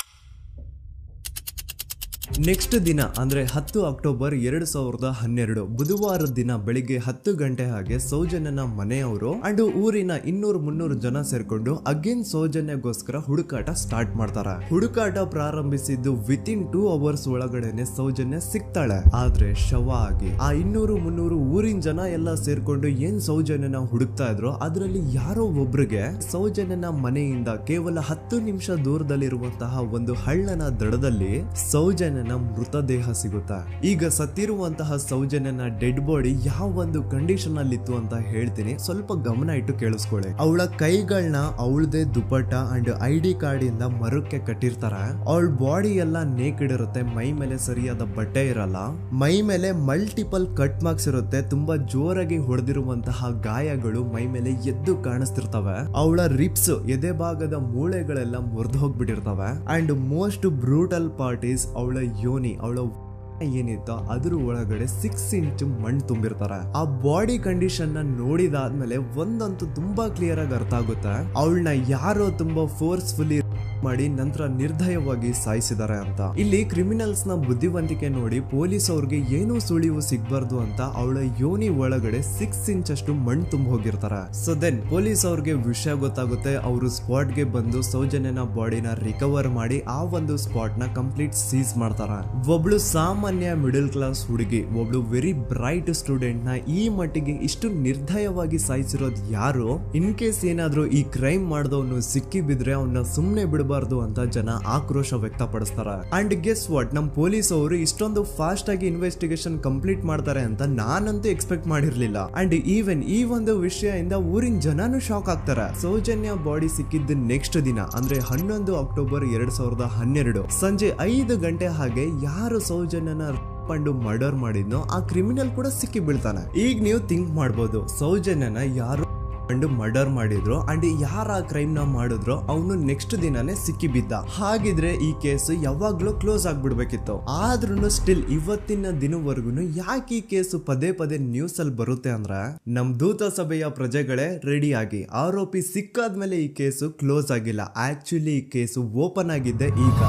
S1: ನೆಕ್ಸ್ಟ್ ದಿನ ಅಂದ್ರೆ 10 ಅಕ್ಟೋಬರ್ 2012 ಬುಧವಾರದ ದಿನ ಬೆಳಿಗ್ಗೆ 10 ಗಂಟೆ ಹಾಗೆ ಸೌಜನ್ಯನ ಮನೆಯವರು ಅಂಡ್ ಊರಿನ 200-300 ಜನ ಸೇರ್ಕೊಂಡು ಅಗೇನ್ ಸೌಜನ್ಯಗೋಸ್ಕರ ಹುಡುಕಾಟ ಸ್ಟಾರ್ಟ್ ಮಾಡ್ತಾರ. ಹುಡುಕಾಟ ಪ್ರಾರಂಭಿಸಿದ್ದು ವಿತಿನ್ 2 ಅವರ್ಸ್ ಒಳಗಡೆನೆ ಸೌಜನ್ಯ ಸಿಗ್ತಾಳೆ. ಆದ್ರೆ ಶವ ಆಗಿ ಆ 200-300 ಊರಿನ ಜನ ಎಲ್ಲ ಸೇರ್ಕೊಂಡು ಏನ್ ಸೌಜನ್ಯನ ಹುಡುಕ್ತಾ ಇದ್ರು ಅದರಲ್ಲಿ ಯಾರೋ ಒಬ್ರಿಗೆ ಸೌಜನ್ಯನ ಮನೆಯಿಂದ ಕೇವಲ 10 ನಿಮಿಷ ದೂರದಲ್ಲಿರುವಂತಹ ಒಂದು ಹಳ್ಳನ ದಡದಲ್ಲಿ ಸೌಜನ್ಯನ ಮೃತದೇಹ ಸಿಗುತ್ತಾ. ಈಗ ಸತ್ತಿರುವಂತಹ ಸೌಜನ್ಯನ ಡೆಡ್ ಬಾಡಿ ಯಾವ ಒಂದು ಕಂಡೀಷನ್ ಅಲ್ಲಿ ಇತ್ತು ಅಂತ ಹೇಳ್ತೀನಿ, ಸ್ವಲ್ಪ ಗಮನ ಇಟ್ಟು ಕೇಳಿಸ್ಕೊಳ್ಳಿ. ಅವಳ ಕೈಗಳನ್ನ ಅವಳದೇ ದುಪಟ್ಟ ಅಂಡ್ ID ಕಾರ್ಡ್ ಇಂದ ಮರಕ್ಕೆ ಕಟ್ಟಿರ್ತಾರ. ಅವಳ ಬಾಡಿ ಎಲ್ಲ ನೇಕೆಡ್ ಇರುತ್ತೆ, ಮೈ ಮೇಲೆ ಸರಿಯಾದ ಬಟ್ಟೆ ಇರಲ್ಲ, ಮೈ ಮೇಲೆ ಮಲ್ಟಿಪಲ್ ಕಟ್ ಮಾರ್ಕ್ಸ್ ಇರುತ್ತೆ, ತುಂಬಾ ಜೋರಾಗಿ ಹೊಡೆದಿರುವಂತಹ ಗಾಯಗಳು ಮೈ ಮೇಲೆ ಎದ್ದು ಕಾಣಿಸ್ತಿರ್ತವೆ. ಅವಳ ರಿಪ್ಸ್ ಎದೆ ಭಾಗದ ಮೂಳೆಗಳೆಲ್ಲ ಮುರಿದು ಹೋಗ್ಬಿಟ್ಟಿರ್ತವೆ and most brutal part is ಅವಳ ಯೋನಿ, ಅವಳ ಏನಿತ್ತು ಅದ್ರ ಒಳಗಡೆ 6 ಇಂಚ್ ಮಣ್ಣು ತುಂಬಿರ್ತಾರೆ. ಆ ಬಾಡಿ ಕಂಡೀಷನ್ ನ ನೋಡಿದಾದ್ಮೇಲೆ ಒಂದಂತೂ ತುಂಬಾ ಕ್ಲಿಯರ್ ಆಗಿ ಅರ್ಥ ಆಗುತ್ತೆ, ಅವಳನ್ನ ಯಾರೋ ತುಂಬಾ ಫೋರ್ಸ್ಫುಲಿ ಮಾಡಿ ನಂತರ ನಿರ್ದಯವಾಗಿ ಸಾಯಿಸಿದ್ದಾರೆ ಅಂತ. ಇಲ್ಲಿ ಕ್ರಿಮಿನಲ್ಸ್ ನ ಬುದ್ಧಿವಂತಿಕೆ ನೋಡಿ ಪೊಲೀಸ್ ಅವ್ರಿಗೆ ಏನೂ ಸುಳಿವು ಸಿಗ್ಬಾರ್ದು ಅಂತ ಅವಳ ಯೋನಿ ಒಳಗಡೆ 6 ಇಂಚ್ ಅಷ್ಟು ಮಣ್ಣು ತುಂಬ ಹೋಗಿರ್ತಾರೆ. ಸೊ ದೆನ್ ಪೊಲೀಸ್ ಅವ್ರಿಗೆ ವಿಷಯ ಗೊತ್ತಾಗುತ್ತೆ. ಅವರು ಸ್ಪಾಟ್ ಗೆ ಬಂದು ಸೌಜನ್ಯನ ಬಾಡಿನ ರಿಕವರ್ ಮಾಡಿ ಆ ಒಂದು ಸ್ಪಾಟ್ ನ ಕಂಪ್ಲೀಟ್ ಸೀಸ್ ಮಾಡ್ತಾರ. ಒಬ್ಳು ಸಾಮಾನ್ಯ ಮಿಡಲ್ ಕ್ಲಾಸ್ ಹುಡುಗಿ, ಒಬ್ಳು ವೆರಿ ಬ್ರೈಟ್ ಸ್ಟೂಡೆಂಟ್ ನ ಈ ಮಟ್ಟಿಗೆ ಇಷ್ಟು ನಿರ್ದಯವಾಗಿ ಸಾಯಿಸಿರೋದು ಯಾರು? ಇನ್ ಕೇಸ್ ಏನಾದ್ರೂ ಈ ಕ್ರೈಮ್ ಮಾಡಿದವನು ಸಿಕ್ಕಿ ಬಿದ್ರೆ ಅವನ್ನ ಸುಮ್ನೆ ಬಿಡಬಾರ್ದು ಅಂತ ಜನ ಆಕ್ರೋಶ ವ್ಯಕ್ತಪಡಿಸ್ತಾರೆ. ಅಂಡ್ ಗೆಸ್ ವಾಟ್, ನಮ್ ಪೊಲೀಸ್ ಅವರು ಇಷ್ಟೊಂದು ಫಾಸ್ಟ್ ಆಗಿ ಇನ್ವೆಸ್ಟಿಗೇಷನ್ ಕಂಪ್ಲೀಟ್ ಮಾಡ್ತಾರೆ ಅಂತ ನಾನಂತೂ ಎಕ್ಸ್ಪೆಕ್ಟ್ ಮಾಡಿರ್ಲಿಲ್ಲ. ಅಂಡ್ ಈವನ್ ಈ ಒಂದು ವಿಷಯದಿಂದ ಊರಿನ ಜನನು ಶಾಕ್ ಆಗ್ತಾರೆ. ಸೌಜನ್ಯ ಬಾಡಿ ಸಿಕ್ಕಿದ್ದ ನೆಕ್ಸ್ಟ್ ದಿನ ಅಂದ್ರೆ 11 ಅಕ್ಟೋಬರ್ 2012 ಸಂಜೆ 5 ಗಂಟೆ ಹಾಗೆ ಯಾರು ಸೌಜನ್ಯನ ಪಂಡು ಮರ್ಡರ್ ಮಾಡಿದ್ನೋ ಆ ಕ್ರಿಮಿನಲ್ ಕೂಡ ಸಿಕ್ಕಿ ಬೀಳ್ತಾನೆ. ಈಗ ನೀವು ಥಿಂಕ್ ಮಾಡ್ಬೋದು, ಸೌಜನ್ಯನ ಯಾರು ಮರ್ಡರ್ ಮಾಡಿದ್ರು ಅಂಡ್ ಯಾರ ಕ್ರೈಮ್ ನ ಮಾಡಿದ್ರು ಅವನು ನೆಕ್ಸ್ಟ್ ದಿನಾನೇ ಸಿಕ್ಕಿ ಬಿದ್ದ. ಹಾಗಿದ್ರೆ ಈ ಕೇಸ್ ಯಾವಾಗ್ಲೂ ಕ್ಲೋಸ್ ಆಗ್ಬಿಡ್ಬೇಕಿತ್ತು. ಆದ್ರೂ ಸ್ಟಿಲ್ ಇವತ್ತಿನ ದಿನವರೆಗೂ ಯಾಕೆ ಈ ಕೇಸ್ ಪದೇ ಪದೇ ನ್ಯೂಸ್ ಅಲ್ಲಿ ಬರುತ್ತೆ ಅಂದ್ರೆ, ನಮ್ ದೂತ ಸಭೆಯ ಪ್ರಜೆಗಳೇ ರೆಡಿ ಆಗಿ, ಆರೋಪಿ ಸಿಕ್ಕಾದ್ಮೇಲೆ ಈ ಕೇಸು ಕ್ಲೋಸ್ ಆಗಿಲ್ಲ. ಆಕ್ಚುಲಿ ಈ ಕೇಸು ಓಪನ್ ಆಗಿದ್ದೆ ಈಗ.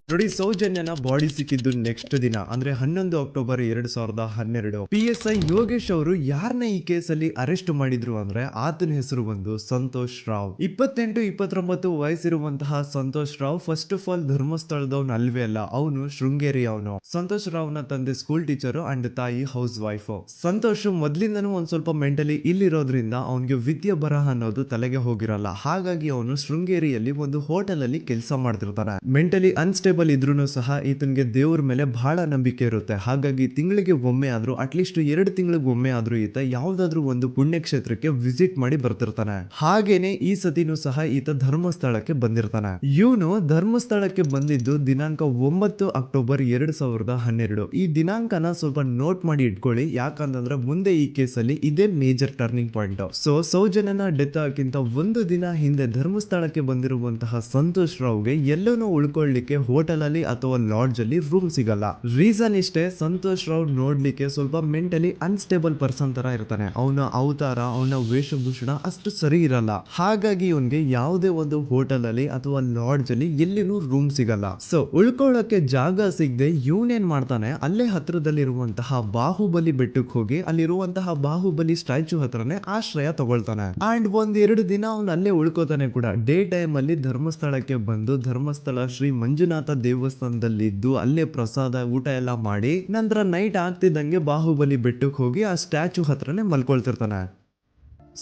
S1: ನೋಡಿ, ಸೌಜನ್ಯನ ಬಾಡಿ ಸಿಕ್ಕಿದ್ದು ನೆಕ್ಸ್ಟ್ ದಿನ ಅಂದ್ರೆ 11 ಅಕ್ಟೋಬರ್ 2012. PSI ಯೋಗೇಶ್ ಅವರು ಯಾರನ್ನ ಈ ಕೇಸಲ್ಲಿ ಅರೆಸ್ಟ್ ಮಾಡಿದ್ರು ಅಂದ್ರೆ ಆತನ ಹೆಸರು ಬಂದು ಸಂತೋಷ್ ರಾವ್. 28-29 ವಯಸ್ಸಿರುವಂತಹ Santosh Rao first of all ಧರ್ಮಸ್ಥಳದವನು ಅಲ್ವೇ ಅಲ್ಲ, ಅವನು ಶೃಂಗೇರಿ ಅವನು. ಸಂತೋಷ್ ರಾವ್ ನ ತಂದೆ ಸ್ಕೂಲ್ ಟೀಚರ್ ಅಂಡ್ ತಾಯಿ ಹೌಸ್ ವೈಫ್. ಸಂತೋಷ್ ಮೊದ್ಲಿಂದನೂ ಒಂದ್ ಸ್ವಲ್ಪ ಮೆಂಟಲಿ ಇಲ್ಲಿರೋದ್ರಿಂದ ಅವನಿಗೆ ವಿದ್ಯೆ ಬರಹ ಅನ್ನೋದು ತಲೆಗೆ ಹೋಗಿರಲ್ಲ. ಹಾಗಾಗಿ ಅವನು ಶೃಂಗೇರಿಯಲ್ಲಿ ಒಂದು ಹೋಟೆಲ್ ಅಲ್ಲಿ ಕೆಲಸ ಮಾಡ್ತಿರ್ತಾನೆ. ಮೆಂಟಲಿ ಅನ್ಸ್ಟೇಬಲ್ ಇದ್ರೂ ಸಹ ಈತನಿಗೆ ದೇವ್ರ ಮೇಲೆ ಬಹಳ ನಂಬಿಕೆ ಇರುತ್ತೆ. ಹಾಗಾಗಿ ತಿಂಗಳಿಗೆ ಒಮ್ಮೆ ಆದ್ರೂ, ಅಟ್ಲೀಸ್ಟ್ 2 ತಿಂಗಳಿಗೆ ಒಮ್ಮೆ ಆದ್ರೂ ಈತ ಯಾವ್ದಾದ್ರು ಒಂದು ಪುಣ್ಯಕ್ಷೇತ್ರಕ್ಕೆ ವಿಸಿಟ್ ಮಾಡಿ ಬರ್ತಿರ್ತಾನೆ. ಹಾಗೇನೆ ಈ ಸತಿನೂ ಸಹ ಈತ ಧರ್ಮಸ್ಥಳಕ್ಕೆ ಬಂದಿರ್ತಾನೆ. ಇವನು ಧರ್ಮಸ್ಥಳಕ್ಕೆ ಬಂದಿದ್ದು ದಿನಾಂಕ 9 ಅಕ್ಟೋಬರ್ 2012. ಈ ದಿನಾಂಕನ ಸ್ವಲ್ಪ ನೋಟ್ ಮಾಡಿ ಇಟ್ಕೊಳ್ಳಿ, ಯಾಕಂತಂದ್ರೆ ಮುಂದೆ ಈ ಕೇಸಲ್ಲಿ ಇದೇ ಮೇಜರ್ ಟರ್ನಿಂಗ್ ಪಾಯಿಂಟ್. ಸೊ ಸೌಜನ್ಯನ ಡೆತ್ ಆಗಿಂತ ಒಂದು ದಿನ ಹಿಂದೆ ಧರ್ಮಸ್ಥಳಕ್ಕೆ ಬಂದಿರುವಂತಹ ಸಂತೋಷ್ ರಾವ್ಗೆ ಎಲ್ಲನೂ ಉಳ್ಕೊಳ್ಳಿಕ್ಕೆ ಹೋಟೆಲ್ ಅಲ್ಲಿ ಅಥವಾ ಲಾಡ್ಜ್ ಅಲ್ಲಿ ರೂಮ್ ಸಿಗಲ್ಲ. ರೀಸನ್ ಇಷ್ಟೇ, ಸಂತೋಷ್ ರಾವ್ ನೋಡ್ಲಿಕ್ಕೆ ಸ್ವಲ್ಪ ಮೆಂಟಲಿ ಅನ್ಸ್ಟೇಬಲ್ ಪರ್ಸನ್ ತರ ಇರ್ತಾನೆ. ಅವನ ಅವತಾರ, ಅವನ ವೇಷಭೂಷಣ ಅಷ್ಟು ಸರಿ ಇರಲ್ಲ. ಹಾಗಾಗಿ ಇವನ್ಗೆ ಯಾವುದೇ ಒಂದು ಹೋಟೆಲ್ ಅಲ್ಲಿ ಅಥವಾ ಲಾಡ್ಜ್ ಅಲ್ಲಿ ಎಲ್ಲಿನೂ ರೂಮ್ ಸಿಗಲ್ಲ. ಸೊ ಉಳ್ಕೊಳ್ಳೋಕೆ ಜಾಗ ಸಿಗದೆ ಇವನೇನ್ ಮಾಡ್ತಾನೆ, ಅಲ್ಲೇ ಹತ್ರದಲ್ಲಿರುವಂತಹ ಬಾಹುಬಲಿ ಬೆಟ್ಟಕ್ಕೆ ಹೋಗಿ ಅಲ್ಲಿರುವಂತಹ ಬಾಹುಬಲಿ ಸ್ಟ್ಯಾಚು ಹತ್ರನೇ ಆಶ್ರಯ ತಗೊಳ್ತಾನೆ. ಅಂಡ್ 1-2 ದಿನ ಅವನು ಅಲ್ಲೇ ಉಳ್ಕೋತಾನೆ ಕೂಡ. ಡೇ ಟೈಮ್ ಅಲ್ಲಿ ಧರ್ಮಸ್ಥಳಕ್ಕೆ ಬಂದು ಧರ್ಮಸ್ಥಳ ಶ್ರೀ ಮಂಜುನಾಥ ದೇವಸ್ಥಾನದಲ್ಲಿದ್ದು ಅಲ್ಲೇ ಪ್ರಸಾದ ಊಟ ಎಲ್ಲ ಮಾಡಿ ನಂತರ ನೈಟ್ ಆಗ್ತಿದ್ದಂಗೆ ಬಾಹುಬಲಿ ಬೆಟ್ಟಕ್ಕೆ ಹೋಗಿ ಆ ಸ್ಟ್ಯಾಚು ಹತ್ರನೇ ಮಲ್ಕೊಳ್ತಿರ್ತಾನೆ.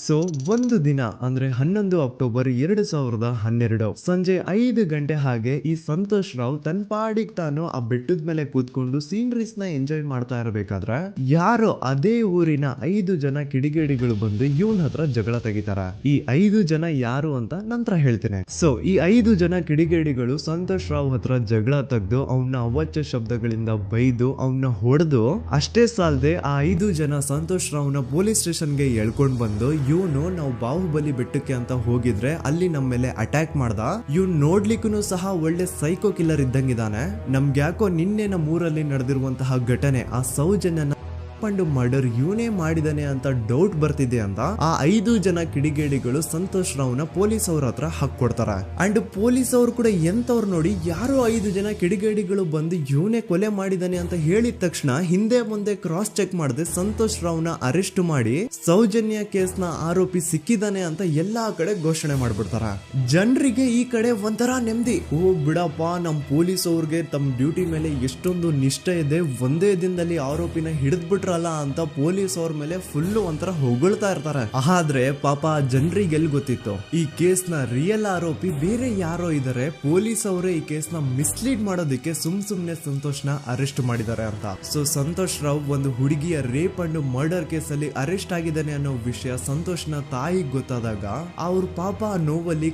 S1: ಸೊ ಒಂದು ದಿನ ಅಂದ್ರೆ 11 ಅಕ್ಟೋಬರ್ 2012 ಸಂಜೆ 5 ಗಂಟೆ ಹಾಗೆ ಈ ಸಂತೋಷ್ ರಾವ್ ತನ್ನ ಪಾಡಿಗೆ ತಾನು ಆ ಬೆಟ್ಟದ ಮೇಲೆ ಕೂತ್ಕೊಂಡು ಸೀನರೀಸ್ ನ ಎಂಜಾಯ್ ಮಾಡ್ತಾ ಇರಬೇಕಾದ್ರೆ ಯಾರೋ ಅದೇ ಊರಿನ 5 ಜನ ಕಿಡಿಗೇಡಿಗಳು ಬಂದು ಇವನ್ ಹತ್ರ ಜಗಳ ತೆಗಿತಾರ. ಈ 5 ಜನ ಯಾರು ಅಂತ ನಂತರ ಹೇಳ್ತೇನೆ. ಸೊ ಈ 5 ಜನ ಕಿಡಿಗೇಡಿಗಳು ಸಂತೋಷ್ ರಾವ್ ಹತ್ರ ಜಗಳ ತೆಗೆದು ಅವನ ಅವಾಚ್ಯ ಶಬ್ದಗಳಿಂದ ಬೈದು ಅವನ್ನ ಹೊಡೆದು, ಅಷ್ಟೇ ಸಾಲದೆ ಆ 5 ಜನ ಸಂತೋಷ್ ರಾವ್ನ ಪೊಲೀಸ್ ಸ್ಟೇಷನ್ಗೆ ಎಳ್ಕೊಂಡ್ ಬಂದು ಇವನು ನಾವು ಬಾಹುಬಲಿ ಬೆಟ್ಟಕ್ಕೆ ಅಂತ ಹೋಗಿದ್ರೆ ಅಲ್ಲಿ ನಮ್ಮ ಮೇಲೆ ಅಟ್ಯಾಕ್ ಮಾಡ್ದ, ಇವ್ನು ನೋಡ್ಲಿಕ್ಕೂ ಸಹ ಒಳ್ಳೆ ಸೈಕೋ ಕಿಲ್ಲರ್ ಇದ್ದಂಗಿದಾನೆ, ನಮ್ಗೆ ಯಾಕೋ ನಿನ್ನೆ ನಮ್ಮೂರಲ್ಲಿ ನಡೆದಿರುವಂತಹ ಘಟನೆ ಆ ಸೌಜನ್ಯನ ಮರ್ಡರ್ ಇವನೇ ಮಾಡಿದಾನೆ ಅಂತ ಡೌಟ್ ಬರ್ತಿದೆ ಅಂತ ಆ 5 ಜನ ಕಿಡಿಗೇಡಿಗಳು ಸಂತೋಷ್ ರಾವ್ನ ಪೊಲೀಸ್ ಅವ್ರ ಹತ್ರ ಹಾಕೊಡ್ತಾರ. ಅಂಡ್ ಪೊಲೀಸ್ ಅವರು ಕೂಡ ಎಂತವ್ರು ನೋಡಿ, ಯಾರೋ 5 ಜನ ಕಿಡಿಗೇಡಿಗಳು ಬಂದು ಇವನೇ ಕೊಲೆ ಮಾಡಿದಾನೆ ಅಂತ ಹೇಳಿದ ತಕ್ಷಣ ಹಿಂದೆ ಮುಂದೆ ಕ್ರಾಸ್ ಚೆಕ್ ಮಾಡದೆ ಸಂತೋಷ್ ರಾವ್ನ ಅರೆಸ್ಟ್ ಮಾಡಿ ಸೌಜನ್ಯ ಕೇಸ್ ನ ಆರೋಪಿ ಸಿಕ್ಕಿದಾನೆ ಅಂತ ಎಲ್ಲಾ ಕಡೆ ಘೋಷಣೆ ಮಾಡ್ಬಿಡ್ತಾರ. ಜನರಿಗೆ ಈ ಕಡೆ ಒಂಥರ ನೆಮ್ಮದಿ, ಓ ಬಿಡಪ್ಪ ನಮ್ ಪೊಲೀಸ್ ಅವ್ರಿಗೆ ತಮ್ಮ ಡ್ಯೂಟಿ ಮೇಲೆ ಎಷ್ಟೊಂದು ನಿಷ್ಠೆ ಇದೆ, ಒಂದೇ ದಿನದಲ್ಲಿ ಆರೋಪಿನ ಹಿಡಿದ್ಬಿಟ್ರ ಅಂತ ಪೊಲೀಸ್ ಅವ್ರ ಮೇಲೆ ಫುಲ್ ಒಂಥರ ಹೊಗಳ್ತಾ ಇರ್ತಾರೆ. ಆದ್ರೆ ಪಾಪ ಜನರಿಗೆ ಎಲ್ಲಿ ಗೊತ್ತಿತ್ತು ಈ ಕೇಸ್ ನ ರಿಯಲ್ ಆರೋಪಿ ಬೇರೆ ಯಾರೋ ಇದಾರೆ, ಪೊಲೀಸ್ ಅವರೇ ಈ ಕೇಸ್ ನ ಮಿಸ್ಲೀಡ್ ಮಾಡೋದಕ್ಕೆ ಸುಮ್ನೆ ಸಂತೋಷ್ ನ ಅರೆಸ್ಟ್ ಮಾಡಿದ್ದಾರೆ ಅಂತ. ಸೊ ಸಂತೋಷ್ ರಾವ್ ಒಂದು ಹುಡುಗಿಯ ರೇಪ್ ಅಂಡ್ ಮರ್ಡರ್ ಕೇಸ್ ಅಲ್ಲಿ ಅರೆಸ್ಟ್ ಆಗಿದ್ದಾನೆ ಅನ್ನೋ ವಿಷಯ ಸಂತೋಷ್ ನ ತಾಯಿಗೆ ಗೊತ್ತಾದಾಗ ಅವ್ರ ಪಾಪ ನೋವಲ್ಲಿ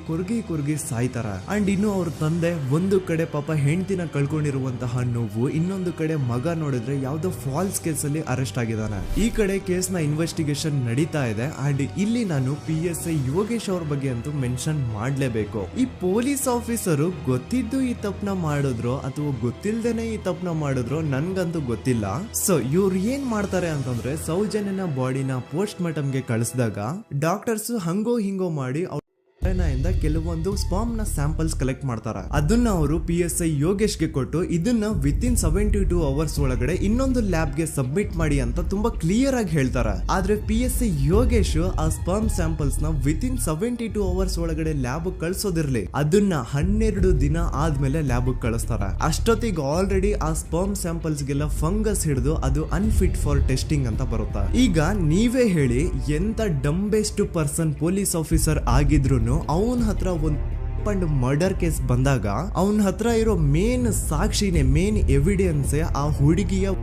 S1: ಕೊರ್ಗಿ ಸಾಯ್ತಾರ. ಅಂಡ್ ಇನ್ನು ಅವ್ರ ತಂದೆ ಒಂದು ಕಡೆ ಪಾಪ ಹೆಂಡತಿನ ಕಳ್ಕೊಂಡಿರುವಂತಹ ನೋವು, ಇನ್ನೊಂದು ಕಡೆ ಮಗ ನೋಡಿದ್ರೆ ಯಾವ್ದೋ ಫಾಲ್ಸ್ ಕೇಸ್ ಅಲ್ಲಿ ಅರೆಸ್ಟ್ ಆಗಿದ್ದಾನೆ. ಈ ಕಡೆ ಕೇಸ್ ನ ಇನ್ವೆಸ್ಟಿಗೇಷನ್ ನಡೀತಾ ಇದೆ. ಅಂಡ್ ಇಲ್ಲಿ ನಾನು PSI ಯೋಗೇಶ್ ಅವ್ರ ಬಗ್ಗೆ ಅಂತೂ ಮೆನ್ಷನ್ ಮಾಡ್ಲೇಬೇಕು. ಈ ಪೊಲೀಸ್ ಆಫೀಸರು ಗೊತ್ತಿದ್ದು ಈ ತಪ್ಪನ ಮಾಡಿದ್ರು ಅಥವಾ ಗೊತ್ತಿಲ್ದೇನೆ ಈ ತಪ್ಪನ ಮಾಡಿದ್ರು ನನ್ಗಂತೂ ಗೊತ್ತಿಲ್ಲ. ಸೊ ಇವ್ರು ಏನ್ ಮಾಡ್ತಾರೆ ಅಂತಂದ್ರೆ, ಸೌಜನ್ಯನ ಬಾಡಿನ ಪೋಸ್ಟ್ ಮಾರ್ಟಮ್ ಗೆ ಕಳಿಸಿದಾಗ ಡಾಕ್ಟರ್ಸ್ ಹಂಗೋ ಹಿಂಗೋ ಮಾಡಿ ಇಂದ ಕೆಲವೊಂದು ಸ್ಪರ್ಮ್ ನ ಸ್ಯಾಂಪಲ್ಸ್ ಕಲೆಕ್ಟ್ ಮಾಡ್ತಾರ. ಅದನ್ನ ಅವರು PSI ಯೋಗೇಶ್ಗೆ ಕೊಟ್ಟು ಇದನ್ನ ವಿತಿನ್ 72 ಅವರ್ಸ್ ಒಳಗಡೆ ಇನ್ನೊಂದು ಲ್ಯಾಬ್ ಗೆ ಸಬ್ಮಿಟ್ ಮಾಡಿ ಅಂತ ತುಂಬಾ ಕ್ಲಿಯರ್ ಆಗಿ ಹೇಳ್ತಾರ. ಆದ್ರೆ PSI ಯೋಗೇಶ್ ಆ ಸ್ಪರ್ಮ್ ಸ್ಯಾಂಪಲ್ಸ್ ನ ವಿತಿನ್ 72 ಅವರ್ಸ್ ಒಳಗಡೆ ಲ್ಯಾಬ್ ಕಳ್ಸೋದಿರ್ಲಿ, ಅದನ್ನ 12 ದಿನ ಆದ್ಮೇಲೆ ಲ್ಯಾಬ್ ಕಳಿಸ್ತಾರ. ಅಷ್ಟೊತ್ತಿಗೆ ಆಲ್ರೆಡಿ ಆ ಸ್ಪರ್ಮ್ ಸ್ಯಾಂಪಲ್ಸ್ ಗೆಲ್ಲ ಫಂಗಸ್ ಹಿಡಿದು ಅದು ಅನ್ಫಿಟ್ ಫಾರ್ ಟೆಸ್ಟಿಂಗ್ ಅಂತ ಬರುತ್ತಾ. ಈಗ ನೀವೇ ಹೇಳಿ, ಎಂತ ಡಂಬೆಸ್ಟ್ ಪರ್ಸನ್ ಪೊಲೀಸ್ ಆಫೀಸರ್ ಆಗಿದ್ರು ಅವನ ಹತ್ರ ಒಂದು ಮರ್ಡರ್ ಕೇಸ್ ಬಂದಾಗ ಅವನ ಹತ್ರ ಇರೋ ಮೇನ್ ಸಾಕ್ಷಿನೇ, ಮೇನ್ ಎವಿಡೆನ್ಸ್ ಆ ಹುಡುಗಿಯ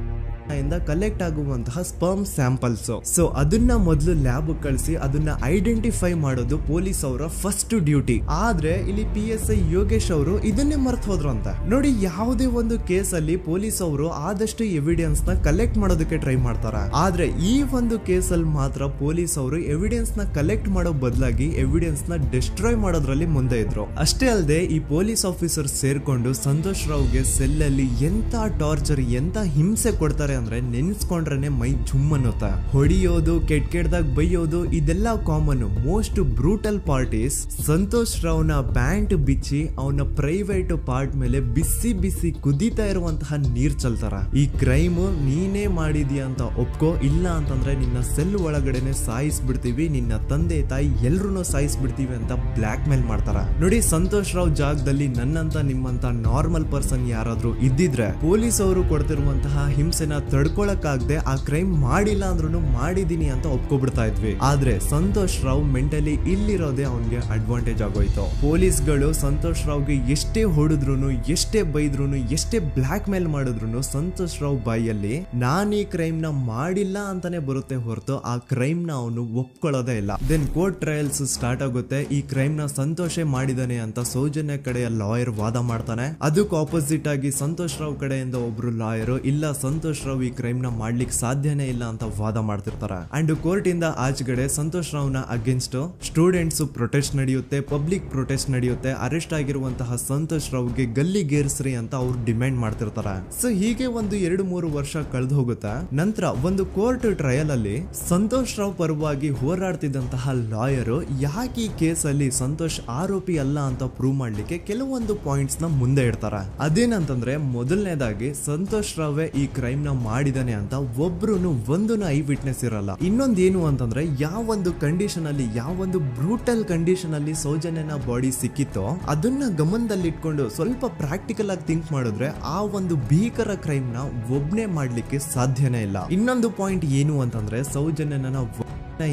S1: ಕಲೆಕ್ಟ್ ಆಗುವಂತಹ ಸ್ಪರ್ಮ್ ಸ್ಯಾಂಪಲ್ಸ್. ಸೊ ಅದನ್ನ ಮೊದಲು ಲ್ಯಾಬ್ ಕಳಿಸಿ ಅದನ್ನ ಐಡೆಂಟಿಫೈ ಮಾಡೋದು ಪೊಲೀಸ್ ಅವರ ಫಸ್ಟ್ ಡ್ಯೂಟಿ. ಆದ್ರೆ ಇಲ್ಲಿ PSI ಯೋಗೇಶ್ ಅವರು ಇದನ್ನೇ ಮರ್ತು ಹೋದ್ರು ಅಂತ ನೋಡಿ. ಯಾವುದೇ ಒಂದು ಕೇಸ್ ಅಲ್ಲಿ ಪೊಲೀಸ್ ಅವರು ಆದಷ್ಟು ಎವಿಡೆನ್ಸ್ ನ ಕಲೆಕ್ಟ್ ಮಾಡೋದಕ್ಕೆ ಟ್ರೈ ಮಾಡ್ತಾರ. ಆದ್ರೆ ಈ ಒಂದು ಕೇಸ್ ಅಲ್ಲಿ ಮಾತ್ರ ಪೊಲೀಸ್ ಅವರು ಎವಿಡೆನ್ಸ್ ನ ಕಲೆಕ್ಟ್ ಮಾಡೋ ಬದಲಾಗಿ ಎವಿಡೆನ್ಸ್ ನ ಡಿಸ್ಟ್ರಾಯ್ ಮಾಡೋದ್ರಲ್ಲಿ ಮುಂದೆ ಇದ್ರು. ಅಷ್ಟೇ ಅಲ್ಲದೆ ಈ ಪೊಲೀಸ್ ಆಫೀಸರ್ ಸೇರ್ಕೊಂಡು ಸಂತೋಷ್ ರಾವ್ಗೆ ಸೆಲ್ ಅಲ್ಲಿ ಎಂತ ಟಾರ್ಚರ್, ಎಂತ ಹಿಂಸೆ ಕೊಡ್ತಾರೆ ಅಂದ್ರೆ ನೆನ್ಸ್ಕೊಂಡ್ರೆ ಮೈ ಜುಮ್ ಅನ್ನುತ್ತಾ. ಹೊಡಿಯೋದು, ಕೆಟ್ಟದಾಗ ಬೈಯೋದು, ಇದೆಲ್ಲ common. Most brutal part is Santosh ರಾವ್ನ ಪ್ಯಾಂಟ್ ಬಿಚ್ಚಿ ಅವನ ಪ್ರೈವೇಟ್ ಪಾರ್ಟ್ ಮೇಲೆ ಬಿಸಿ ಬಿಸಿ ಕುದೀತಾ ಇರುವಂತಹ ನೀರ್ ಚಲ್ತಾರ. ಈ ಕ್ರೈಮ್ ನೀನೇ ಮಾಡಿದ್ಯಾ ಅಂತ ಒಪ್ಕೋ, ಇಲ್ಲ ಅಂತಂದ್ರೆ ನಿನ್ನ ಸೆಲ್ ಒಳಗಡೆನೆ ಸಾಯಿಸ್ಬಿಡ್ತೀವಿ, ನಿನ್ನ ತಂದೆ ತಾಯಿ ಎಲ್ರು ಸಾಯಿಸ್ಬಿಡ್ತೀವಿ ಅಂತ ಬ್ಲಾಕ್ ಮೇಲ್ ಮಾಡ್ತಾರ. ನೋಡಿ, ಸಂತೋಷ್ ರಾವ್ ಜಾಗದಲ್ಲಿ ನನ್ನಂತ ನಿಮ್ಮಂತ ನಾರ್ಮಲ್ ಪರ್ಸನ್ ಯಾರಾದ್ರೂ ಇದ್ದಿದ್ರೆ ಪೊಲೀಸ್ ಅವರು ಕೊಡ್ತಿರುವಂತಹ ಹಿಂಸೆನ ತಡ್ಕೊಳಕ್ಕಾಗದೆ ಆ ಕ್ರೈಮ್ ಮಾಡಿಲ್ಲ ಅಂದ್ರೂ ಮಾಡಿದೀನಿ ಅಂತ ಒಪ್ಕೊಬಿಡ್ತಾ ಇದ್ವಿ. ಆದ್ರೆ ಸಂತೋಷ್ ರಾವ್ ಮೆಂಟಲಿ ಇಲ್ಲಿರೋದೇ ಅವನ್ಗೆ ಅಡ್ವಾಂಟೇಜ್ ಆಗೋಯ್ತು. ಪೊಲೀಸ್ಗಳು ಸಂತೋಷ್ ರಾವ್ಗೆ ಎಷ್ಟೇ ಹೊಡೆದ್ರು, ಎಷ್ಟೇ ಬೈದ್ರು, ಎಷ್ಟೇ ಬ್ಲಾಕ್ ಮೇಲ್ ಮಾಡಿದ್ರು ಸಂತೋಷ್ ರಾವ್ ಬಾಯಲ್ಲಿ ನಾನ್ ಈ ಕ್ರೈಮ್ ನ ಮಾಡಿಲ್ಲ ಅಂತಾನೆ ಬರುತ್ತೆ ಹೊರತು ಆ ಕ್ರೈಮ್ ನ ಅವನು ಒಪ್ಕೊಳ್ಳೋದೇ ಇಲ್ಲ. ದೆನ್ ಕೋರ್ಟ್ ಟ್ರಯಲ್ಸ್ ಸ್ಟಾರ್ಟ್ ಆಗುತ್ತೆ. ಈ ಕ್ರೈಮ್ ನ ಸಂತೋಷೇ ಮಾಡಿದಾನೆ ಅಂತ ಸೌಜನ್ಯ ಕಡೆಯ ಲಾಯರ್ ವಾದ ಮಾಡ್ತಾನೆ. ಅದಕ್ಕೆ ಆಪೋಸಿಟ್ ಆಗಿ ಸಂತೋಷ್ ರಾವ್ ಕಡೆಯಿಂದ ಒಬ್ರು ಲಾಯರ್ ಇಲ್ಲ, ಸಂತೋಷ್ ರಾವ್ ಈ ಕ್ರೈಮ್ ನ ಮಾಡ್ಲಿಕ್ಕೆ ಸಾಧ್ಯನೇ ಇಲ್ಲ ಅಂತ ವಾದ ಮಾಡ್ತಿರ್ತಾರೆ. ಅಂಡ್ ಕೋರ್ಟ್ ಇಂದ ಆಚೆಗಡೆ ಸಂತೋಷ್ ರಾವ್ ನ ಅಗೇನ್ಸ್ಟ್ ಸ್ಟೂಡೆಂಟ್ಸ್ ಪ್ರೊಟೆಸ್ಟ್ ನಡೆಯುತ್ತೆ, ಪಬ್ಲಿಕ್ ಪ್ರೊಟೆಸ್ಟ್ ನಡೆಯುತ್ತೆ. ಅರೆಸ್ಟ್ ಆಗಿರುವಂತಹ ಸಂತೋಷ್ ರಾವ್ಗೆ ಗಲ್ಲಿಗೇರಿಸ್ರಿ ಅಂತ ಅವ್ರು ಡಿಮ್ಯಾಂಡ್ ಮಾಡ್ತಿರ್ತಾರೆ. ಸೊ ಹೀಗೆ ಒಂದು 2-3 ವರ್ಷ ಕಳೆದು ಹೋಗುತ್ತೆ. ನಂತರ ಒಂದು ಕೋರ್ಟ್ ಟ್ರಯಲ್ ಅಲ್ಲಿ ಸಂತೋಷ್ ರಾವ್ ಪರವಾಗಿ ಹೋರಾಡ್ತಿದ್ದಂತಹ ಲಾಯರ್ ಯಾಕೆ ಈ ಕೇಸ್ ಅಲ್ಲಿ ಸಂತೋಷ್ ಆರೋಪಿ ಅಲ್ಲ ಅಂತ ಪ್ರೂವ್ ಮಾಡ್ಲಿಕ್ಕೆ ಕೆಲವೊಂದು ಪಾಯಿಂಟ್ಸ್ ನ ಮುಂದೆ ಇಡ್ತಾರೆ. ಅದೇನಂತಂದ್ರೆ, ಮೊದಲನೇದಾಗಿ ಸಂತೋಷ್ ರಾವೇ ಈ ಕ್ರೈಮ್ ನ ಮಾಡಿದಾನೆ ಅಂತ ಒಬ್ರು ಒಂದು ಐ ವಿಟ್ನೆಸ್ ಇರಲ್ಲ. ಇನ್ನೊಂದೇನು ಅಂತಂದ್ರೆ, ಯಾವೊಂದು ಕಂಡೀಷನ್ ಅಲ್ಲಿ, ಯಾವೊಂದು ಬ್ರೂಟಲ್ ಕಂಡೀಷನ್ ಅಲ್ಲಿ ಸೌಜನ್ಯನ ಬಾಡಿ ಸಿಕ್ಕಿತ್ತೋ ಅದನ್ನ ಗಮನದಲ್ಲಿಟ್ಕೊಂಡು ಸ್ವಲ್ಪ ಪ್ರಾಕ್ಟಿಕಲ್ ಆಗಿ ಥಿಂಕ್ ಮಾಡಿದ್ರೆ ಆ ಒಂದು ಭೀಕರ ಕ್ರೈಮ್ ನ ಒಬ್ನೇ ಮಾಡ್ಲಿಕ್ಕೆ ಸಾಧ್ಯನೇ ಇಲ್ಲ. ಇನ್ನೊಂದು ಪಾಯಿಂಟ್ ಏನು ಅಂತಂದ್ರೆ, ಸೌಜನ್ಯನ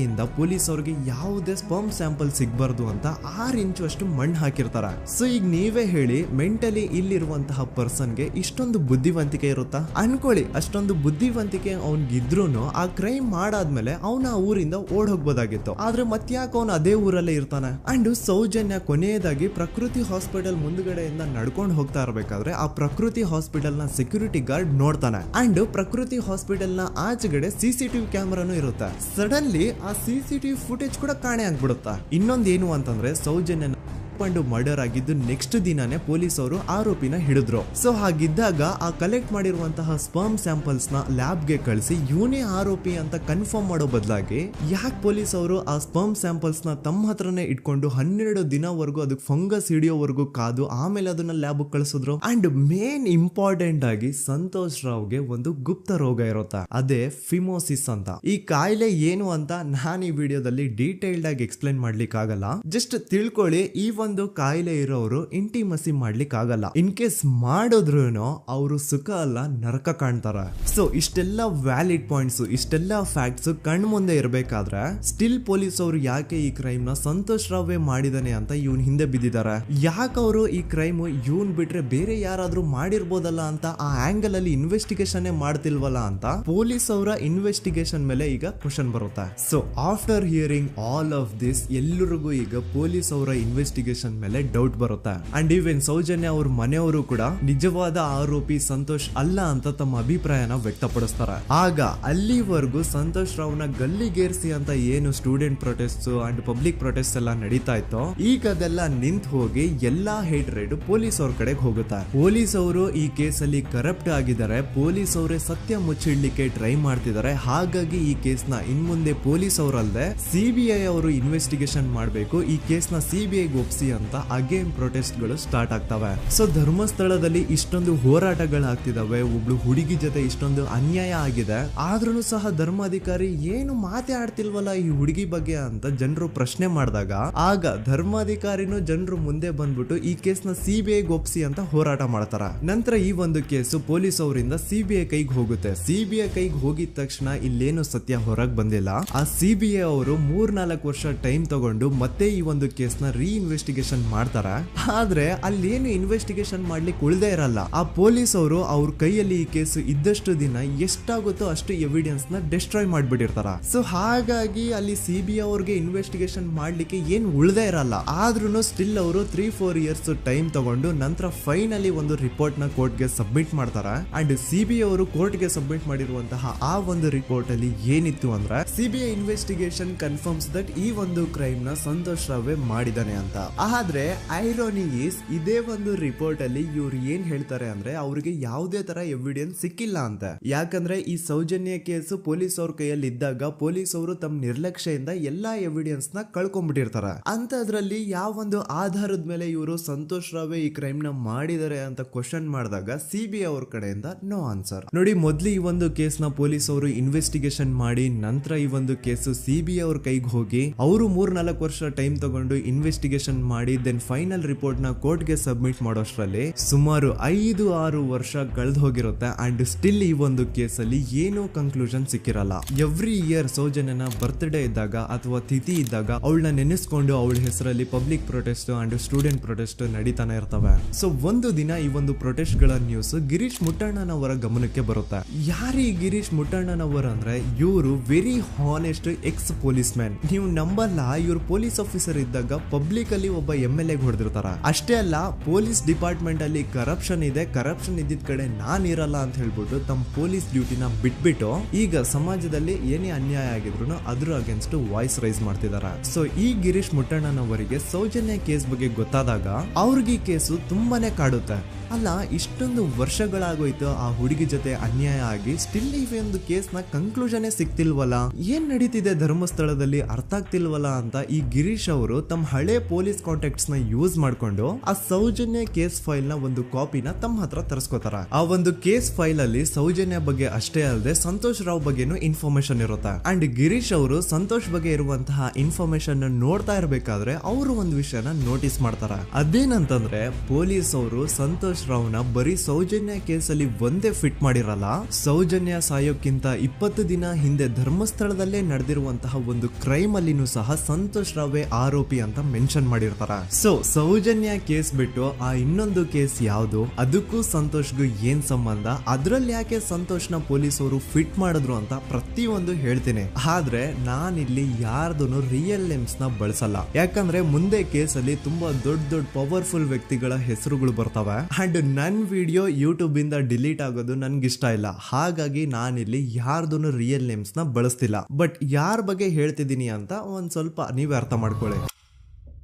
S1: ಇಂದ ಪೊಲೀಸ್ ಅವ್ರಿಗೆ ಯಾವುದೇ ಸ್ಪರ್ಮ್ ಸ್ಯಾಂಪಲ್ ಸಿಗ್ಬಾರ್ದು ಅಂತ 6 ಇಂಚು ಅಷ್ಟು ಮಣ್ಣು ಹಾಕಿರ್ತಾರ. ಸೊ ಈಗ ನೀವೇ ಹೇಳಿ, ಮೆಂಟಲಿ ಇಲ್ಲಿರುವಂತಹ ಪರ್ಸನ್ಗೆ ಇಷ್ಟೊಂದು ಬುದ್ಧಿವಂತಿಕೆ ಇರುತ್ತಾ? ಅನ್ಕೊಳ್ಳಿ, ಅಷ್ಟೊಂದು ಬುದ್ಧಿವಂತಿಕೆ ಅವ್ನಿಗಿದ್ರು ಆ ಕ್ರೈಮ್ ಮಾಡಾದ್ಮೇಲೆ ಅವನ ಆ ಊರಿಂದ ಓಡ್ ಹೋಗ್ಬೋದಾಗಿತ್ತು. ಆದ್ರೆ ಮತ್ತ್ಯಾಕೆ ಅವನು ಅದೇ ಊರಲ್ಲೇ ಇರ್ತಾನೆ? ಅಂಡ್ ಸೌಜನ್ಯ ಕೊನೆಯದಾಗಿ ಪ್ರಕೃತಿ ಹಾಸ್ಪಿಟಲ್ ಮುಂದ್ಗಡೆಯಿಂದ ನಡ್ಕೊಂಡು ಹೋಗ್ತಾ ಇರ್ಬೇಕಾದ್ರೆ ಆ ಪ್ರಕೃತಿ ಹಾಸ್ಪಿಟಲ್ ನ ಸೆಕ್ಯೂರಿಟಿ ಗಾರ್ಡ್ ನೋಡ್ತಾನೆ. ಅಂಡ್ ಪ್ರಕೃತಿ ಹಾಸ್ಪಿಟಲ್ ನ ಆಚೆಗಡೆ CCTV ಕ್ಯಾಮರಾನು ಇರುತ್ತೆ. ಸಡನ್ಲಿ ಆ CCTV ಫುಟೇಜ್ ಕೂಡ ಕಾಣೆ ಆಗ್ಬಿಡುತ್ತಾ. ಇನ್ನೊಂದೇನು ಅಂತಂದ್ರೆ, ಸೌಜನ್ಯನ ಮರ್ಡರ್ ಆಗಿದ್ದು ನೆಕ್ಸ್ಟ್ ದಿನಾನೇ ಪೊಲೀಸ್ ಅವರು ಆರೋಪಿನ ಹಿಡಿದ್ರು. ಸೊ ಹಾಗಿದ್ದಾಗ ಆ ಕಲೆಕ್ಟ್ ಮಾಡಿರುವಂತಹ ಸ್ಪರ್ಮ್ ಸ್ಯಾಂಪಲ್ಸ್ ನ ಲ್ಯಾಬ್ ಗೆ ಕಳಿಸಿ ಇವನೇ ಆರೋಪಿ ಅಂತ ಕನ್ಫರ್ಮ್ ಮಾಡೋ ಬದಲಾಗಿ ಯಾಕೆ ಪೊಲೀಸ್ ಅವರು ಆ ಸ್ಪರ್ಮ್ ಸ್ಯಾಂಪಲ್ಸ್ ನ ತಮ್ಮ ಹತ್ರನೇ ಇಟ್ಕೊಂಡು 12 ದಿನವರೆಗೂ ಅದಕ್ಕೆ ಫಂಗಸ್ ಹಿಡಿಯೋವರೆಗೂ ಕಾದು ಆಮೇಲೆ ಅದನ್ನ ಲ್ಯಾಬ್ ಕಳಿಸಿದ್ರು. ಅಂಡ್ ಮೇನ್ ಇಂಪಾರ್ಟೆಂಟ್ ಆಗಿ ಸಂತೋಷ್ ರಾವ್ಗೆ ಒಂದು ಗುಪ್ತ ರೋಗ ಇರುತ್ತೆ, ಅದೇ ಫಿಮೋಸಿಸ್ ಅಂತ. ಈ ಕಾಯಿಲೆ ಏನು ಅಂತ ನಾನು ಈ ವಿಡಿಯೋದಲ್ಲಿ ಡೀಟೇಲ್ಡ್ ಆಗಿ ಎಕ್ಸ್ಪ್ಲೈನ್ ಮಾಡ್ಲಿಕ್ಕೆ ಆಗಲ್ಲ. ಜಸ್ಟ್ ತಿಳ್ಕೊಳ್ಳಿ, ಈ ಒಂದು ಕಾಯಿಲೆ ಇರೋರು ಇಂಟಿಮಸಿ ಮಾಡ್ಲಿಕ್ಕೆ ಆಗಲ್ಲ. ಇನ್ ಕೇಸ್ ಮಾಡಿದ್ರು ಅವರು ಸುಖ ಅಲ್ಲ ನರಕ ಕಾಣ್ತಾರ. ಸೊ ಇಷ್ಟೆಲ್ಲ ವ್ಯಾಲಿಡ್ ಪಾಯಿಂಟ್ಸ್, ಇಷ್ಟೆಲ್ಲ ಫ್ಯಾಕ್ಟ್ಸ್ ಕಣ್ ಮುಂದೆ ಇರ್ಬೇಕಾದ್ರೆ ಸ್ಟಿಲ್ ಪೊಲೀಸ್ ಅವರು ಯಾಕೆ ಈ ಕ್ರೈಮ್ ನ ಸಂತೋಷ್ ರಾವೇ ಮಾಡಿದಾನೆ ಅಂತ ಇವನ್ ಹಿಂದೆ ಬಿದ್ದಿದ್ದಾರೆ? ಯಾಕೆ ಅವರು ಈ ಕ್ರೈಮ್ ಇವನ್ ಬಿಟ್ರೆ ಬೇರೆ ಯಾರಾದ್ರೂ ಮಾಡಿರ್ಬೋದಲ್ಲ ಅಂತ ಆ ಆಂಗಲ್ ಅಲ್ಲಿ ಇನ್ವೆಸ್ಟಿಗೇಷನ್ ಮಾಡ್ತಿಲ್ವಲ್ಲ ಅಂತ ಪೊಲೀಸ್ ಅವರ ಇನ್ವೆಸ್ಟಿಗೇಷನ್ ಮೇಲೆ ಈಗ ಕ್ವಶನ್ ಬರುತ್ತೆ. So after hearing all of this, ಎಲ್ಲರಿಗೂ ಈಗ ಪೊಲೀಸ್ ಅವರ ಇನ್ವೆಸ್ಟಿಗೇಷನ್ ಇನ್ವೆಸ್ಟಿಗೇಷನ್ ಮೇಲೆ ಡೌಟ್ ಬರುತ್ತೆ. ಅಂಡ್ ಈವನ್ ಸೌಜನ್ಯ ಅವ್ರ ಮನೆಯವರು ಕೂಡ ನಿಜವಾದ ಆರೋಪಿ ಸಂತೋಷ್ ಅಲ್ಲ ಅಂತ ತಮ್ಮ ಅಭಿಪ್ರಾಯನ ವ್ಯಕ್ತಪಡಿಸ್ತಾರೆ. ಆಗ ಅಲ್ಲಿವರೆಗೂ ಸಂತೋಷ್ ರಾವ್ನ ಗಲ್ಲಿಗೇರಿಸಿ ಅಂತ ಏನು student protest and public protest ಎಲ್ಲ ನಡೀತಾ ಇತ್ತು, ಈಗ ಅದೆಲ್ಲ ನಿಂತು ಹೋಗಿ ಎಲ್ಲಾ ಹೇಟ್ರೇಡ್ ಪೊಲೀಸ್ ಅವ್ರ ಕಡೆಗೆ ಹೋಗುತ್ತೆ. ಪೊಲೀಸ್ ಅವರು ಈ ಕೇಸಲ್ಲಿ ಕರಪ್ಟ್ ಆಗಿದ್ದಾರೆ, ಪೊಲೀಸ್ ಅವರೇ ಸತ್ಯ ಮುಚ್ಚಿಡ್ಲಿಕ್ಕೆ ಟ್ರೈ ಮಾಡ್ತಿದ್ದಾರೆ. ಹಾಗಾಗಿ ಈ ಕೇಸ್ ನ ಇನ್ ಮುಂದೆ ಪೊಲೀಸ್ ಅವರಲ್ಲದೆ ಸಿಬಿಐ ಅವರು ಇನ್ವೆಸ್ಟಿಗೇಷನ್ ಮಾಡಬೇಕು, ಈ ಕೇಸ್ ನ ಸಿಬಿಐ ಒಪ್ಸಿ ಅಂತ ಅಗೇನ್ ಪ್ರೊಟೆಸ್ಟ್ ಗಳು ಸ್ಟಾರ್ಟ್ ಆಗ್ತವೆ. ಸೊ ಧರ್ಮಸ್ಥಳದಲ್ಲಿ ಇಷ್ಟೊಂದು ಹೋರಾಟಗಳಾಗ್ತಿದಾವೆ, ಒಬ್ಳು ಹುಡುಗಿ ಜೊತೆ ಇಷ್ಟೊಂದು ಅನ್ಯಾಯ ಆಗಿದೆ, ಆದ್ರೂ ಸಹ ಧರ್ಮಾಧಿಕಾರಿ ಏನು ಮಾತೇ ಆಡ್ತಿಲ್ವಲ್ಲ ಈ ಹುಡುಗಿ ಬಗ್ಗೆ ಅಂತ ಜನರು ಪ್ರಶ್ನೆ ಮಾಡಿದಾಗ ಆಗ ಧರ್ಮಾಧಿಕಾರಿನೂ ಜನರು ಮುಂದೆ ಬಂದ್ಬಿಟ್ಟು ಈ ಕೇಸ್ ನ ಸಿಬಿಐ ಒಪ್ಸಿ ಅಂತ ಹೋರಾಟ ಮಾಡ್ತಾರ. ನಂತರ ಈ ಒಂದು ಕೇಸು ಪೊಲೀಸ್ ಅವರಿಂದ ಸಿಬಿಐ ಕೈಗೆ ಹೋಗುತ್ತೆ. ಸಿಬಿಐ ಕೈಗೆ ಹೋಗಿದ ತಕ್ಷಣ ಇಲ್ಲೇನು ಸತ್ಯ ಹೊರಗೆ ಬಂದಿಲ್ಲ. ಆ ಸಿಬಿಐ ಅವರು 3-4 ವರ್ಷ ಟೈಮ್ ತಗೊಂಡು ಮತ್ತೆ ಈ ಒಂದು ಕೇಸ್ ನ ರೀ ಇನ್ವೆಸ್ಟಿಗೇಷನ್ ಮಾಡ್ತಾರೆ. ಆದ್ರೆ ಅಲ್ಲೇನು ಇನ್ವೆಸ್ಟಿಗೇಷನ್ ಮಾಡ್ಲಿಕ್ಕೆ ಉಳ್ದೇ ಇರಲ್ಲ. ಆ ಪೊಲೀಸ್ ಅವರು ಅವ್ರ ಕೈಯಲ್ಲಿ ಈ ಕೇಸು ಇದ್ದಷ್ಟು ದಿನ ಎಷ್ಟಾಗುತ್ತೋ ಅಷ್ಟು ಎವಿಡೆನ್ಸ್ ನ ಡಿಸ್ಟ್ರಾಯ್ ಮಾಡ್ಬಿಟ್ಟಿರ್ತಾರ. ಸೊ ಹಾಗಾಗಿ ಅಲ್ಲಿ ಸಿಬಿಐ ಅವ್ರಿಗೆ ಇನ್ವೆಸ್ಟಿಗೇಷನ್ ಮಾಡ್ಲಿಕ್ಕೆ ಏನ್ ಉಳ್ದೇ ಇರಲ್ಲ. ಆದ್ರೂ ಸ್ಟಿಲ್ ಅವರು 3-4 ಇಯರ್ಸ್ ಟೈಮ್ ತಗೊಂಡು ನಂತರ ಫೈನಲಿ ಒಂದು ರಿಪೋರ್ಟ್ ನ ಕೋರ್ಟ್ ಗೆ ಸಬ್ಮಿಟ್ ಮಾಡ್ತಾರೆ. ಅಂಡ್ ಸಿಬಿಐ ಅವರು ಕೋರ್ಟ್ ಗೆ ಸಬ್ಮಿಟ್ ಮಾಡಿರುವಂತಹ ಆ ಒಂದು ರಿಪೋರ್ಟ್ ಅಲ್ಲಿ ಏನಿತ್ತು ಅಂದ್ರೆ ಸಿಬಿಐ ಇನ್ವೆಸ್ಟಿಗೇಷನ್ ಕನ್ಫರ್ಮ್ಸ್ ದಟ್ ಈ ಒಂದು ಕ್ರೈಮ್ ನ ಸಂತೋಷ್ ರಾವೇ ಮಾಡಿದಾನೆ ಅಂತ. ಆದ್ರೆ ಐರೋನಿ ಈಸ್ ಇದೇ ಒಂದು ರಿಪೋರ್ಟ್ ಅಲ್ಲಿ ಇವ್ರು ಏನ್ ಹೇಳ್ತಾರೆ ಅಂದ್ರೆ ಅವ್ರಿಗೆ ಯಾವುದೇ ತರ ಎವಿಡೆನ್ಸ್ ಸಿಕ್ಕಿಲ್ಲ ಅಂತ. ಯಾಕಂದ್ರೆ ಈ ಸೌಜನ್ಯ ಕೇಸು ಪೊಲೀಸ್ ಅವ್ರ ಕೈಯಲ್ಲಿ ಇದ್ದಾಗ ಪೊಲೀಸ್ ಅವರು ತಮ್ಮ ನಿರ್ಲಕ್ಷ್ಯದಿಂದ ಎಲ್ಲಾ ಎವಿಡೆನ್ಸ್ ನ ಕಳ್ಕೊಂಡ್ಬಿಟ್ಟಿರ್ತಾರೆ. ಅಂತದ್ರಲ್ಲಿ ಯಾವ ಒಂದು ಆಧಾರದ ಮೇಲೆ ಇವರು ಸಂತೋಷ್ ರಾವೇ ಈ ಕ್ರೈಮ್ ನ ಮಾಡಿದ್ದಾರೆ ಅಂತ ಕ್ವಶನ್ ಮಾಡಿದಾಗ ಸಿಬಿಐ ಅವ್ರ ಕಡೆಯಿಂದ ನೋ ಆನ್ಸರ್. ನೋಡಿ, ಮೊದ್ಲು ಈ ಒಂದು ಕೇಸ್ ನ ಪೊಲೀಸ್ ಅವರು ಇನ್ವೆಸ್ಟಿಗೇಷನ್ ಮಾಡಿ ನಂತರ ಈ ಒಂದು ಕೇಸು ಸಿಬಿಐ ಅವ್ರ ಕೈಗೆ ಹೋಗಿ ಅವರು 3-4 ವರ್ಷ ಟೈಮ್ ತಗೊಂಡು ಇನ್ವೆಸ್ಟಿಗೇಷನ್ ಮಾಡಿ ದೆನ್ ಫೈನಲ್ ರಿಪೋರ್ಟ್ ನ ಕೋರ್ಟ್ ಗೆ ಸಬ್ಮಿಟ್ ಮಾಡೋಷ್ಟ್ರಲ್ಲಿ ಸುಮಾರು 5-6 ವರ್ಷ ಕಳೆದು ಹೋಗಿರುತ್ತೆ. ಅಂಡ್ ಸ್ಟಿಲ್ ಈ ಒಂದು ಕೇಸ್ ಅಲ್ಲಿ ಏನೋ ಕನ್ಕ್ಲೂಷನ್ ಸಿಕ್ಕಿರಲ್ಲ. ಎವ್ರಿ ಇಯರ್ ಸೌಜನ್ಯನ ಬರ್ತ್ಡೇ ಇದ್ದಾಗ ಅಥವಾ ತಿಥಿ ಇದ್ದಾಗ ಅವಳನ್ನ ನೆನೆಸ್ಕೊಂಡು ಅವಳ ಹೆಸರಲ್ಲಿ public protest and student protest ನಡೀತಾನೆ ಇರ್ತವೆ. ಸೊ ಒಂದು ದಿನ ಈ ಒಂದು ಪ್ರೊಟೆಸ್ಟ್ ಗಳ ನ್ಯೂಸ್ ಗಿರೀಶ್ ಮುಟ್ಟಣ್ಣನವರ ಗಮನಕ್ಕೆ ಬರುತ್ತೆ. ಯಾರೀ ಗಿರೀಶ್ ಮುಟ್ಟಣ್ಣನವರ ಅಂದ್ರೆ ಇವರು very honest X police man. ನೀವು ನಂಬಲ್ಲ, ಇವ್ರು ಪೊಲೀಸ್ ಆಫೀಸರ್ ಇದ್ದಾಗ ಪಬ್ಲಿಕ್ ಅಲ್ಲಿ ಒಬ್ಬ MLA ಹೊಡೆದಿರ್ತಾರ. ಅಷ್ಟೇ ಅಲ್ಲ, ಪೊಲೀಸ್ ಡಿಪಾರ್ಟ್ಮೆಂಟ್ ಅಲ್ಲಿ ಕರಪ್ಷನ್ ಇದೆ, ಕರಪ್ಷನ್ ಇದ್ದಿದ್ ಕಡೆ ನಾನ್ ಇರಲ್ಲ ಅಂತ ಹೇಳ್ಬಿಟ್ಟು ತಮ್ಮ ಪೊಲೀಸ್ ಡ್ಯೂಟಿನ ಬಿಟ್ಬಿಟ್ಟು ಈಗ ಸಮಾಜದಲ್ಲಿ ಏನೇ ಅನ್ಯಾಯ ಆಗಿದ್ರು ಅದ್ರ ಅಗೇನ್ಸ್ಟ್ ವಾಯ್ಸ್ ರೈಸ್ ಮಾಡ್ತಿದಾರ. ಸೊ ಈ ಗಿರೀಶ್ ಮುಟ್ಟಣ್ಣನವರಿಗೆ ಸೌಜನ್ಯ ಕೇಸ್ ಬಗ್ಗೆ ಗೊತ್ತಾದಾಗ ಅವ್ರಿಗೆ ಈ ಕೇಸು ತುಂಬಾನೇ ಕಾಡುತ್ತೆ. ಅಲ್ಲ, ಇಷ್ಟೊಂದು ವರ್ಷಗಳಾಗೋಯ್ತು ಆ ಹುಡುಗಿ ಜೊತೆ ಅನ್ಯಾಯ ಆಗಿ, ಸ್ಟಿಲ್ ಈ ಒಂದು ಕೇಸ್ ನ ಕನ್ಕ್ಲೂಷನ್ ಸಿಕ್ತಿಲ್ವಲ್ಲ, ಏನ್ ನಡೀತಿದೆ ಧರ್ಮಸ್ಥಳದಲ್ಲಿ ಅರ್ಥ ಆಗ್ತಿಲ್ವಲ್ಲ ಅಂತ ಈ ಗಿರೀಶ್ ಅವರು ತಮ್ಮ ಹಳೆ ಪೊಲೀಸ್ ಕಾಂಟ್ಯಾಕ್ಟ್ಸ್ ನ ಯೂಸ್ ಮಾಡ್ಕೊಂಡು ಆ ಸೌಜನ್ಯ ಕೇಸ್ ಫೈಲ್ ನ ಒಂದು ಕಾಪಿನ ತಮ್ಮ ಹತ್ರ ತರಿಸ್ಕೋತಾರ. ಆ ಒಂದು ಕೇಸ್ ಫೈಲ್ ಅಲ್ಲಿ ಸೌಜನ್ಯ ಬಗ್ಗೆ ಅಷ್ಟೇ ಅಲ್ಲದೆ ಸಂತೋಷ್ ರಾವ್ ಬಗ್ಗೆನೂ ಇನ್ಫಾರ್ಮೇಶನ್ ಇರುತ್ತೆ. ಅಂಡ್ ಗಿರೀಶ್ ಅವರು ಸಂತೋಷ್ ಬಗ್ಗೆ ಇರುವಂತಹ ಇನ್ಫಾರ್ಮೇಶನ್ ನೋಡ್ತಾ ಇರ್ಬೇಕಾದ್ರೆ ಅವರು ಒಂದು ವಿಷಯನ ನೋಟಿಸ್ ಮಾಡ್ತಾರ. ಅದೇನಂತಂದ್ರೆ ಪೊಲೀಸ್ ಅವರು ಸಂತೋಷ್ ರಾವ್ನ ಬರೀ ಸೌಜನ್ಯ ಕೇಸಲ್ಲಿ ಒಂದೇ ಫಿಟ್ ಮಾಡಿರಲ್ಲ, ಸೌಜನ್ಯ ಸಾಯೋಕ್ಕಿಂತ 20 ದಿನ ಹಿಂದೆ ಧರ್ಮಸ್ಥಳದಲ್ಲೇ ನಡೆದಿರುವಂತಹ ಒಂದು ಕ್ರೈಮ್ ಅಲ್ಲಿನೂ ಸಹ ಸಂತೋಷ್ ರಾವೇ ಆರೋಪಿ ಅಂತ ಮೆನ್ಷನ್ ಮಾಡಿರ್ತಾರ. ಸೊ ಸೌಜನ್ಯ ಕೇಸ್ ಬಿಟ್ಟು ಆ ಇನ್ನೊಂದು ಕೇಸ್ ಯಾವುದು, ಅದಕ್ಕೂ ಸಂತೋಷ್ಗೂ ಏನ್ ಸಂಬಂಧ, ಅದ್ರಲ್ಲಿ ಯಾಕೆ ಸಂತೋಷ್ನ ಪೊಲೀಸ್ ಅವರು ಫಿಟ್ ಮಾಡಿದ್ರು ಅಂತ ಪ್ರತಿಯೊಂದು ಹೇಳ್ತೀನಿ. ಆದ್ರೆ ನಾನಿಲ್ಲಿ ಯಾರ್ದು ರಿಯಲ್ ನೇಮ್ಸ್ ನ ಬಳಸಲ್ಲ. ಯಾಕಂದ್ರೆ ಮುಂದೆ ಕೇಸಲ್ಲಿ ತುಂಬಾ ದೊಡ್ಡ ಪವರ್ಫುಲ್ ವ್ಯಕ್ತಿಗಳ ಹೆಸರುಗಳು ಬರ್ತವೆ. ಅಂಡ್ ನನ್ ವಿಡಿಯೋ ಯೂಟ್ಯೂಬ್ ಇಂದ ಡಿಲೀಟ್ ಆಗೋದು ನನ್ಗೆ ಇಷ್ಟ ಇಲ್ಲ. ಹಾಗಾಗಿ ನಾನಿಲ್ಲಿ ಯಾರ್ದು ರಿಯಲ್ ನೇಮ್ಸ್ ನ ಬಳಸ್ತಿಲ್ಲ. ಬಟ್ ಯಾರ ಬಗ್ಗೆ ಹೇಳ್ತಿದ್ದೀನಿ ಅಂತ ಒಂದ್ ಸ್ವಲ್ಪ ನೀವೇ ಅರ್ಥ ಮಾಡ್ಕೊಳ್ಳಿ.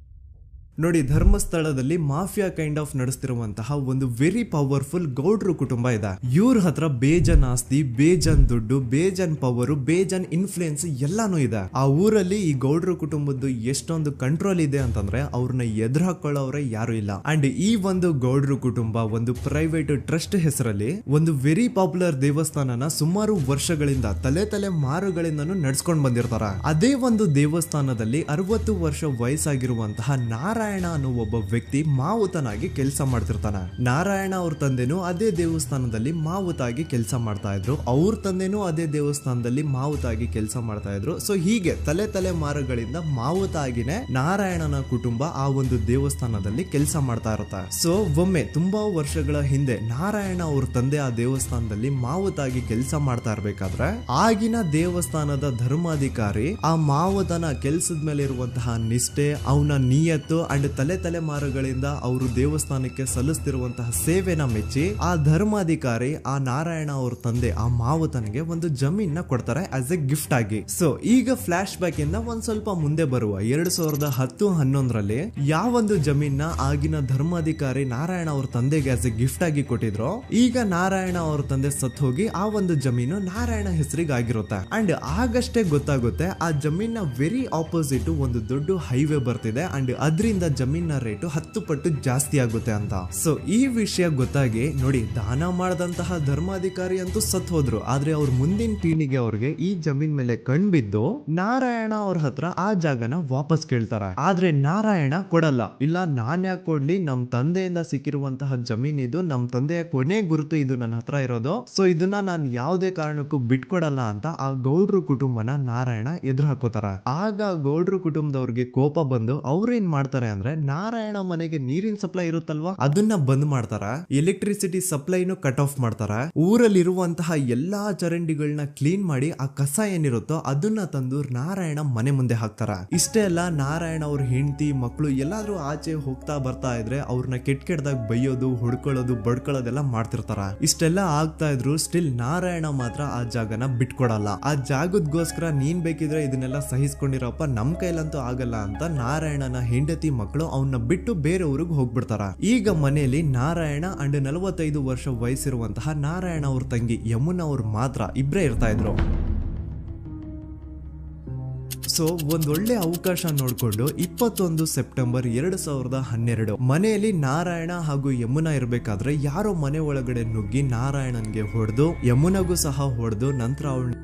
S1: ನೋಡಿ, ಧರ್ಮಸ್ಥಳದಲ್ಲಿ ಮಾಫಿಯಾ ಕೈಂಡ್ ಆಫ್ ನಡೆಸ್ತಿರುವಂತಹ ಒಂದು ವೆರಿ ಪವರ್ಫುಲ್ ಗೌಡ್ರು ಕುಟುಂಬ ಇದೆ. ಇವ್ರ ಹತ್ರ ಬೇಜನ್ ಆಸ್ತಿ, ಬೇಜನ್ ದುಡ್ಡು, ಬೇಜನ್ ಪವರ್, ಬೇಜನ್ ಇನ್ಫ್ಲೂಯೆನ್ಸ್ ಎಲ್ಲಾನು ಇದೆ. ಆ ಊರಲ್ಲಿ ಈ ಗೌಡ್ರು ಕುಟುಂಬದ್ದು ಎಷ್ಟೊಂದು ಕಂಟ್ರೋಲ್ ಇದೆ ಅಂತಂದ್ರೆ ಅವ್ರನ್ನ ಎದುರು ಹಾಕೊಳ್ಳೋರೆ ಯಾರು ಇಲ್ಲ. ಅಂಡ್ ಈ ಒಂದು ಗೌಡ್ರು ಕುಟುಂಬ ಒಂದು ಪ್ರೈವೇಟ್ ಟ್ರಸ್ಟ್ ಹೆಸರಲ್ಲಿ ಒಂದು ವೆರಿ ಪಾಪ್ಯುಲರ್ ದೇವಸ್ಥಾನನ ಸುಮಾರು ವರ್ಷಗಳಿಂದ ತಲೆ ಮಾರುಗಳಿಂದನೂ ನಡ್ಸ್ಕೊಂಡ್ ಬಂದಿರ್ತಾರ. ಅದೇ ಒಂದು ದೇವಸ್ಥಾನದಲ್ಲಿ 60 ವರ್ಷ ವಯಸ್ಸಾಗಿರುವಂತಹ ನಾರಾಯಣ ಅನ್ನೋ ಒಬ್ಬ ವ್ಯಕ್ತಿ ಮಾವುತನಾಗಿ ಕೆಲಸ ಮಾಡ್ತಿರ್ತಾನೆ. ನಾರಾಯಣ ಅವ್ರ ತಂದೆನೂ ಅದೇ ದೇವಸ್ಥಾನದಲ್ಲಿ ಮಾವುತಾಗಿ ಕೆಲಸ ಮಾಡ್ತಾ ಇದ್ರು, ಅವ್ರ ತಂದೆನೂ ಅದೇ ದೇವಸ್ಥಾನದಲ್ಲಿ ಮಾವುತಾಗಿ ಕೆಲಸ ಮಾಡ್ತಾ ಇದ್ರು. ಸೊ ಹೀಗೆ ತಲೆ ಮಾರುಗಳಿಂದ ಮಾವುತ ಆಗಿನೇ ನಾರಾಯಣನ ಕುಟುಂಬ ಆ ಒಂದು ದೇವಸ್ಥಾನದಲ್ಲಿ ಕೆಲಸ ಮಾಡ್ತಾ ಇರುತ್ತೆ. ಸೊ ಒಮ್ಮೆ ತುಂಬಾ ವರ್ಷಗಳ ಹಿಂದೆ ನಾರಾಯಣ ಅವ್ರ ತಂದೆ ಆ ದೇವಸ್ಥಾನದಲ್ಲಿ ಮಾವುತಾಗಿ ಕೆಲಸ ಮಾಡ್ತಾ ಇರ್ಬೇಕಾದ್ರೆ ಆಗಿನ ದೇವಸ್ಥಾನದ ಧರ್ಮಾಧಿಕಾರಿ ಆ ಮಾವುತನ ಕೆಲ್ಸದ ಮೇಲೆ ಇರುವಂತಹ ನಿಷ್ಠೆ, ಅವನ ನಿಯತ್ತು ಅಂಡ್ ತಲೆಮಾರುಗಳಿಂದ ಅವರು ದೇವಸ್ಥಾನಕ್ಕೆ ಸಲ್ಲಿಸ್ತಿರುವಂತಹ ಸೇವೆನ ಮೆಚ್ಚಿ ಆ ಧರ್ಮಾಧಿಕಾರಿ ಆ ನಾರಾಯಣ ಅವ್ರ ತಂದೆ ಆ ಮಾವುತನಿಗೆ ಒಂದು ಜಮೀನ ಕೊಡ್ತಾರೆ ಆಸ್ ಎ ಗಿಫ್ಟ್ ಆಗಿ. ಸೊ ಈಗ ಫ್ಲಾಶ್ ಬ್ಯಾಕ್ ಇಂದ ಒಂದ್ ಸ್ವಲ್ಪ ಮುಂದೆ ಬರುವ 2010-11ರಲ್ಲಿ ಯಾವೊಂದು ಜಮೀನ ಆಗಿನ ಧರ್ಮಾಧಿಕಾರಿ ನಾರಾಯಣ ಅವ್ರ ತಂದೆಗೆ ಆಸ್ ಎ ಗಿಫ್ಟ್ ಆಗಿ ಕೊಟ್ಟಿದ್ರು, ಈಗ ನಾರಾಯಣ ಅವ್ರ ತಂದೆ ಸತ್ ಹೋಗಿ ಆ ಒಂದು ಜಮೀನು ನಾರಾಯಣ ಹೆಸರಿಗೆ ಆಗಿರುತ್ತೆ. ಅಂಡ್ ಆಗಷ್ಟೇ ಗೊತ್ತಾಗುತ್ತೆ ಆ ಜಮೀನ ವೆರಿ ಆಪೋಸಿಟ್ ಒಂದು ದೊಡ್ಡ ಹೈವೇ ಬರ್ತಿದೆ ಅಂಡ್ ಅದರಿಂದ ಜಮೀನ ರೇಟು 10 ಪಟ್ಟು ಜಾಸ್ತಿ ಆಗುತ್ತೆ ಅಂತ. ಸೊ ಈ ವಿಷಯ ಗೊತ್ತಾಗಿ ನೋಡಿ ದಾನ ಮಾಡದಂತಹ ಧರ್ಮಾಧಿಕಾರಿ ಅಂತೂ ಸತ್ ಹೋದ್ರು, ಆದ್ರೆ ಅವ್ರ ಮುಂದಿನ ಪೀಳಿಗೆ ಅವ್ರಿಗೆ ಈ ಜಮೀನ್ ಮೇಲೆ ಕಣ್ಬಿದ್ದು ನಾರಾಯಣ ಅವ್ರ ಹತ್ರ ಆ ಜಾಗನ ವಾಪಸ್ ಕೇಳ್ತಾರೆ. ಆದ್ರೆ ನಾರಾಯಣ ಕೊಡಲ್ಲ. ಇಲ್ಲ ನಾನ್ ಯಾಕೆ ಕೊಡ್ಲಿ, ನಮ್ ತಂದೆಯಿಂದ ಸಿಕ್ಕಿರುವಂತಹ ಜಮೀನ್ ಇದು, ನಮ್ ತಂದೆಯ ಕೊನೆ ಗುರುತು ಇದು ನನ್ನ ಹತ್ರ ಇರೋದು, ಸೊ ಇದನ್ನ ನಾನು ಯಾವುದೇ ಕಾರಣಕ್ಕೂ ಬಿಟ್ಕೊಡಲ್ಲ ಅಂತ ಆ ಗೌಡ್ರು ಕುಟುಂಬನ ನಾರಾಯಣ ಎದುರು ಹಾಕೋತಾರ. ಆಗ ಗೌಡ್ರು ಕುಟುಂಬದವ್ರಿಗೆ ಕೋಪ ಬಂದು ಅವ್ರು ಏನ್ ಮಾಡ್ತಾರೆ ಅಂದ್ರೆ ನಾರಾಯಣ ಮನೆಗೆ ನೀರಿನ ಸಪ್ಲೈ ಇರುತ್ತಲ್ವಾ ಅದನ್ನ ಬಂದ್ ಮಾಡ್ತಾರ, ಎಲೆಕ್ಟ್ರಿಸಿಟಿ ಸಪ್ಲೈನು ಕಟ್ ಆಫ್ ಮಾಡ್ತಾರ, ಊರಲ್ಲಿರುವಂತಹ ಎಲ್ಲಾ ಚರಂಡಿಗಳನ್ನ ಕ್ಲೀನ್ ಮಾಡಿ ಆ ಕಸ ಏನಿರುತ್ತೋ ಅದನ್ನ ತಂದು ನಾರಾಯಣ ಮನೆ ಮುಂದೆ ಹಾಕ್ತಾರ. ಇಷ್ಟೇ ಅಲ್ಲ, ನಾರಾಯಣ ಅವ್ರ ಹೆಂಡತಿ ಮಕ್ಕಳು ಎಲ್ಲಾದ್ರೂ ಆಚೆ ಹೋಗ್ತಾ ಬರ್ತಾ ಇದ್ರೆ ಅವ್ರನ್ನ ಕೆಟ್ಟದಾಗ ಬೈಯೋದು, ಹೊಡ್ಕೊಳ್ಳೋದು, ಬಡ್ಕೊಳ್ಳೋದೆಲ್ಲ ಮಾಡ್ತಿರ್ತಾರ. ಇಷ್ಟೆಲ್ಲ ಆಗ್ತಾ ಇದ್ರು ಸ್ಟಿಲ್ ನಾರಾಯಣ ಮಾತ್ರ ಆ ಜಾಗನ ಬಿಟ್ಕೊಡಲ್ಲ. ಆ ಜಾಗದ್ಗೋಸ್ಕರ ನೀನ್ ಬೇಕಿದ್ರೆ ಇದನ್ನೆಲ್ಲ ಸಹಿಸ್ಕೊಂಡಿರಪ್ಪ, ನಮ್ ಕೈಲಂತೂ ಆಗಲ್ಲ ಅಂತ ನಾರಾಯಣನ ಹೆಂಡತಿ ಮಕ್ಕಳು ಅವನ್ನ ಬಿಟ್ಟು ಬೇರೆ ಊರಿಗೆ ಹೋಗ್ಬಿಡ್ತಾರ. ಈಗ ಮನೆಯಲ್ಲಿ ನಾರಾಯಣ ಅಂಡ್ 45 ವರ್ಷ ವಯಸ್ಸಿರುವಂತಹ ನಾರಾಯಣ ಅವ್ರ ತಂಗಿ ಯಮುನಾ ಅವ್ರು ಮಾತ್ರ ಇಬ್ರೇ ಇರ್ತಾ ಇದ್ರು. ಸೊ ಒಂದೊಳ್ಳೆ ಅವಕಾಶ ನೋಡ್ಕೊಂಡು 21 ಸೆಪ್ಟೆಂಬರ್ 2012 ಮನೆಯಲ್ಲಿ ನಾರಾಯಣ ಹಾಗೂ ಯಮುನಾ ಇರ್ಬೇಕಾದ್ರೆ ಯಾರೋ ಮನೆ ಒಳಗಡೆ ನುಗ್ಗಿ ನಾರಾಯಣನ್ಗೆ ಹೊಡೆದು ಯಮುನಾಗೂ ಸಹ ಹೊಡೆದು ನಂತರ ಅವಳು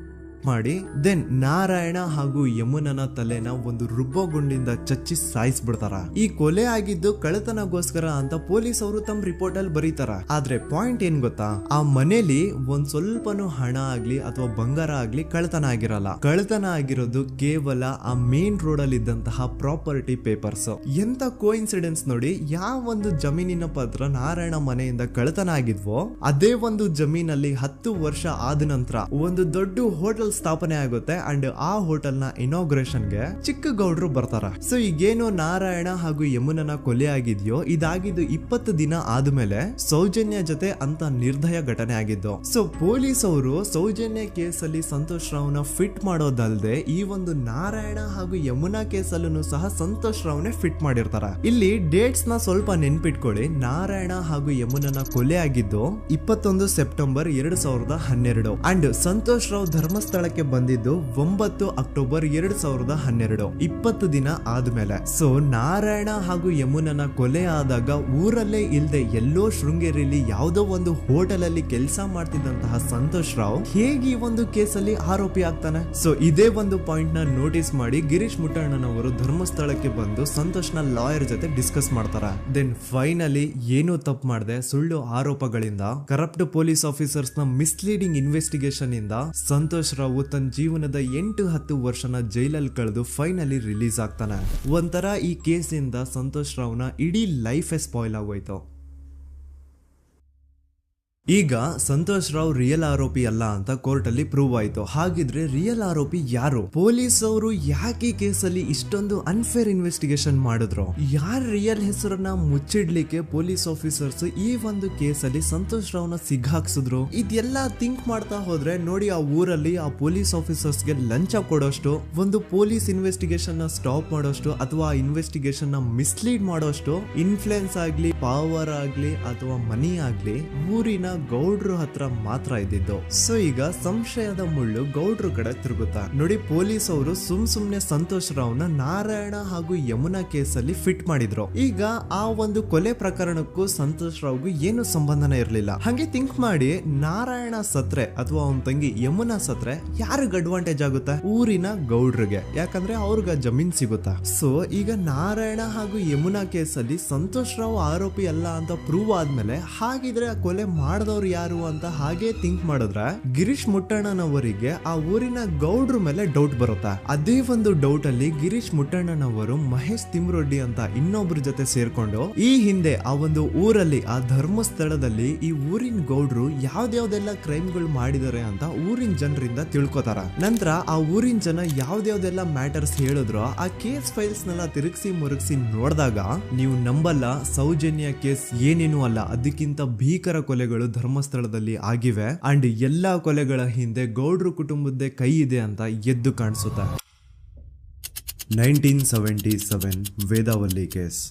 S1: ಮಾಡಿ ದೆನ್ ನಾರಾಯಣ ಹಾಗೂ ಯಮುನನ ತಲೆನ ಒಂದು ರುಬ್ಬಗುಂಡಿಂದ ಚಚ್ಚಿ ಸಾಯಿಸ್ಬಿಡ್ತಾರ. ಈ ಕೊಲೆ ಆಗಿದ್ದು ಕಳ್ಳತನಗೋಸ್ಕರ ಅಂತ ಪೊಲೀಸ್ ಅವರು ತಮ್ಮ ರಿಪೋರ್ಟ್ ಅಲ್ಲಿ ಬರೀತಾರ. ಆದ್ರೆ ಪಾಯಿಂಟ್ ಏನ್ ಗೊತ್ತಾ, ಆ ಮನೇಲಿ ಒಂದ್ ಸ್ವಲ್ಪನೂ ಹಣ ಆಗ್ಲಿ ಅಥವಾ ಬಂಗಾರ ಆಗ್ಲಿ ಕಳ್ಳತನ ಆಗಿರಲ್ಲ. ಕಳ್ಳತನ ಆಗಿರೋದು ಕೇವಲ ಆ ಮೇನ್ ರೋಡ್ ಅಲ್ಲಿ ಇದ್ದಂತಹ ಪ್ರಾಪರ್ಟಿ ಪೇಪರ್ಸ್. ಎಂತ ಕೋಇನ್ಸಿಡೆನ್ಸ್ ನೋಡಿ, ಯಾವ ಒಂದು ಜಮೀನಿನ ಪತ್ರ ನಾರಾಯಣ ಮನೆಯಿಂದ ಕಳ್ಳತನ ಆಗಿದ್ವೋ ಅದೇ ಒಂದು ಜಮೀನಲ್ಲಿ 10 ವರ್ಷ ಆದ ನಂತರ ಒಂದು ದೊಡ್ಡ ಹೋಟೆಲ್ ಸ್ಥಾಪನೆ ಆಗುತ್ತೆ ಅಂಡ್ ಆ ಹೋಟೆಲ್ ನ ಇನಾಗ್ರೇಷನ್ ಗೆ ಚಿಕ್ಕ ಗೌಡ್ರು ಬರ್ತಾರ. ಸೊ ಈಗೇನು ನಾರಾಯಣ ಹಾಗೂ ಯಮುನನ ಕೊಲೆ ಆಗಿದ್ಯೋ ಇದಾಗಿದ್ದು 20 ದಿನ ಆದ್ಮೇಲೆ ಸೌಜನ್ಯ ಜೊತೆ ಅಂತ ನಿರ್ದಯ ಘಟನೆ ಆಗಿದ್ದು. ಸೊ ಪೊಲೀಸ್ ಅವರು ಸೌಜನ್ಯ ಕೇಸಲ್ಲಿ ಸಂತೋಷ್ ರಾವ್ನ ಫಿಟ್ ಮಾಡೋದಲ್ದೆ ಈ ಒಂದು ನಾರಾಯಣ ಹಾಗೂ ಯಮುನಾ ಕೇಸಲ್ಲೂ ಸಹ ಸಂತೋಷ್ ರಾವ್ನೆ ಫಿಟ್ ಮಾಡಿರ್ತಾರ. ಇಲ್ಲಿ ಡೇಟ್ಸ್ ನ ಸ್ವಲ್ಪ ನೆನ್ಪಿಟ್ಕೊಳ್ಳಿ. ನಾರಾಯಣ ಹಾಗೂ ಯಮುನನ ಕೊಲೆ ಆಗಿದ್ದು 21 ಸೆಪ್ಟೆಂಬರ್ 2012 ಅಂಡ್ ಸಂತೋಷ್ ರಾವ್ ಧರ್ಮಸ್ಥಳಕ್ಕೆ ಬಂದಿದ್ದು 9 ಅಕ್ಟೋಬರ್ 2012, 20 ದಿನ ಆದ್ಮೇಲೆ. ಸೊ ನಾರಾಯಣ ಹಾಗೂ ಯಮುನನ ಕೊಲೆ ಆದಾಗ ಊರಲ್ಲೇ ಇಲ್ದೆ ಎಲ್ಲೋ ಶೃಂಗೇರಿಯಲ್ಲಿ ಯಾವುದೋ ಒಂದು ಹೋಟೆಲ್ ಅಲ್ಲಿ ಕೆಲಸ ಮಾಡ್ತಿದ್ದಂತಹ ಸಂತೋಷ್ ರಾವ್ ಹೇಗೆ ಈ ಒಂದು ಕೇಸಲ್ಲಿ ಆರೋಪಿ ಆಗ್ತಾನೆ? ಸೊ ಇದೇ ಒಂದು ಪಾಯಿಂಟ್ ನ ನೋಟಿಸ್ ಮಾಡಿ ಗಿರೀಶ್ ಮುಟ್ಟಣ್ಣನವರು ಧರ್ಮಸ್ಥಳಕ್ಕೆ ಬಂದು ಸಂತೋಷ್ ನ ಲಾಯರ್ ಜೊತೆ ಡಿಸ್ಕಸ್ ಮಾಡ್ತಾರ. ದೆನ್ ಫೈನಲಿ ಏನೋ ತಪ್ಪು ಮಾಡದೆ ಸುಳ್ಳು ಆರೋಪಗಳಿಂದ ಕರಪ್ಟ್ ಪೊಲೀಸ್ ಆಫೀಸರ್ಸ್ ನ ಮಿಸ್ಲೀಡಿಂಗ್ ಇನ್ವೆಸ್ಟಿಗೇಷನ್ ಇಂದ ಸಂತೋಷ್ ರಾವ್ ತನ್ನ ಜೀವನದ 8-10 ವರ್ಷನ ಜೈಲಲ್ಲಿ ಕಳೆದು ಫೈನಲಿ ರಿಲೀಸ್ ಆಗ್ತಾನೆ. ಒಂಥರ ಈ ಕೇಸಿಂದ ಸಂತೋಷ್ ರಾವ್ನ ಇಡೀ ಲೈಫೇ ಸ್ಪಾಯ್ಲ್ ಆಗೋಯ್ತು. ಈಗ ಸಂತೋಷ್ ರಾವ್ ರಿಯಲ್ ಆರೋಪಿ ಅಲ್ಲ ಅಂತ ಕೋರ್ಟ್ ಅಲ್ಲಿ ಪ್ರೂವ್ ಆಯ್ತು. ಹಾಗಿದ್ರೆ ರಿಯಲ್ ಆರೋಪಿ ಯಾರು? ಪೊಲೀಸ್ ಅವರು ಯಾಕೆ ಕೇಸಲ್ಲಿ ಇಷ್ಟೊಂದು ಅನ್ಫೇರ್ ಇನ್ವೆಸ್ಟಿಗೇಷನ್ ಮಾಡಿದ್ರು? ಯಾರ ರಿಯಲ್ ಹೆಸರನ್ನ ಮುಚ್ಚಿಡ್ಲಿಕ್ಕೆ ಪೊಲೀಸ್ ಆಫೀಸರ್ಸ್ ಈ ಒಂದು ಕೇಸಲ್ಲಿ ಸಂತೋಷ್ ರಾವ್ನ ಸಿಗ್ಹಾಕ್ಸಿದ್ರು? ಇದೆಲ್ಲ ಥಿಂಕ್ ಮಾಡ್ತಾ ಹೋದ್ರೆ ನೋಡಿ ಆ ಊರಲ್ಲಿ ಆ ಪೊಲೀಸ್ ಆಫೀಸರ್ಸ್ಗೆ ಲಂಚ ಕೊಡೋಷ್ಟು, ಒಂದು ಪೊಲೀಸ್ ಇನ್ವೆಸ್ಟಿಗೇಷನ್ ನ ಸ್ಟಾಪ್ ಮಾಡೋಷ್ಟು ಅಥವಾ ಇನ್ವೆಸ್ಟಿಗೇಷನ್ ನ ಮಿಸ್ಲೀಡ್ ಮಾಡೋಷ್ಟು ಇನ್ಫ್ಲುಯೆನ್ಸ್ ಆಗ್ಲಿ, ಪವರ್ ಆಗ್ಲಿ ಅಥವಾ ಮನಿ ಆಗ್ಲಿ ಊರಿನ ಗೌಡ್ರು ಹತ್ರ ಮಾತ್ರ ಇದ್ದಿದ್ದು. ಸೊ ಈಗ ಸಂಶಯದ ಮುಳ್ಳು ಗೌಡ್ರು ಕಡೆ ತಿರುಗುತ್ತಾ. ನೋಡಿ ಪೊಲೀಸ್ ಅವರು ಸುಮ್ನೆ ಸಂತೋಷ್ ರಾವ್ನ ನಾರಾಯಣ ಹಾಗೂ ಯಮುನಾ ಕೇಸಲ್ಲಿ ಫಿಟ್ ಮಾಡಿದ್ರು. ಈಗ ಆ ಒಂದು ಕೊಲೆ ಪ್ರಕರಣಕ್ಕೂ ಸಂತೋಷ್ ರಾವ್ಗೂ ಏನು ಸಂಬಂಧನೇ ಇರ್ಲಿಲ್ಲ. ಹಂಗೆ ಥಿಂಕ್ ಮಾಡಿ ನಾರಾಯಣ ಸತ್ರೆ ಅಥವಾ ಅವನ ತಂಗಿ ಯಮುನಾ ಸತ್ರೆ ಯಾರಿಗ ಅಡ್ವಾಂಟೇಜ್ ಆಗುತ್ತೆ? ಊರಿನ ಗೌಡ್ರಿಗೆ, ಯಾಕಂದ್ರೆ ಅವ್ರಿಗೆ ಜಮೀನ್ ಸಿಗುತ್ತಾ. ಸೊ ಈಗ ನಾರಾಯಣ ಹಾಗೂ ಯಮುನಾ ಕೇಸಲ್ಲಿ ಸಂತೋಷ್ ರಾವ್ ಆರೋಪಿ ಅಲ್ಲ ಅಂತ ಪ್ರೂವ್ ಆದ್ಮೇಲೆ ಹಾಗಿದ್ರೆ ಆ ಕೊಲೆ ಮಾಡ್ದವ್ರು ಯಾರು ಅಂತ ಹಾಗೆ ಥಿಂಕ್ ಮಾಡಿದ್ರೆ ಗಿರೀಶ್ ಮುಟ್ಟಣ್ಣನವರಿಗೆ ಆ ಊರಿನ ಗೌಡ್ರ ಮೇಲೆ ಡೌಟ್ ಬರುತ್ತೆ. ಅದೇ ಒಂದು ಡೌಟ್ ಅಲ್ಲಿ ಗಿರೀಶ್ ಮುಟ್ಟಣ್ಣನವರು ಮಹೇಶ್ ತಿಮ್ರೊಡ್ಡಿ ಅಂತ ಇನ್ನೊಬ್ರ ಜೊತೆ ಸೇರ್ಕೊಂಡು ಈ ಹಿಂದೆ ಆ ಒಂದು ಊರಲ್ಲಿ ಆ ಧರ್ಮಸ್ಥಳದಲ್ಲಿ ಈ ಊರಿನ ಗೌಡ್ರು ಯಾವ್ದಾವ್ದೆಲ್ಲ ಕ್ರೈಮ್ ಗಳು ಮಾಡಿದಾರೆ ಅಂತ ಊರಿನ ಜನರಿಂದ ತಿಳ್ಕೊತಾರ. ನಂತರ ಆ ಊರಿನ ಜನ ಯಾವ್ದಾವ್ದೆಲ್ಲ ಮ್ಯಾಟರ್ಸ್ ಹೇಳಿದ್ರು ಆ ಕೇಸ್ ಫೈಲ್ಸ್ ನೆಲ್ಲ ತಿರುಗಿಸಿ ಮುರುಗಿಸಿ ನೋಡಿದಾಗ ನೀವು ನಂಬಲ್ಲ, ಸೌಜನ್ಯ ಕೇಸ್ ಏನೇನು ಅಲ್ಲ, ಅದಕ್ಕಿಂತ ಭೀಕರ ಕೊಲೆಗಳು ಧರ್ಮಸ್ಥಳದಲ್ಲಿ ಆಗಿವೆ ಅಂಡ್ ಎಲ್ಲಾ ಕೊಲೆಗಳ ಹಿಂದೆ ಗೌಡ್ರು ಕುಟುಂಬದ್ದೇ ಕೈ ಇದೆ ಅಂತ ಎದ್ದು ಕಾಣಿಸುತ್ತೆ. 1977 ವೇದಾವಲ್ಲಿ ಕೇಸ್.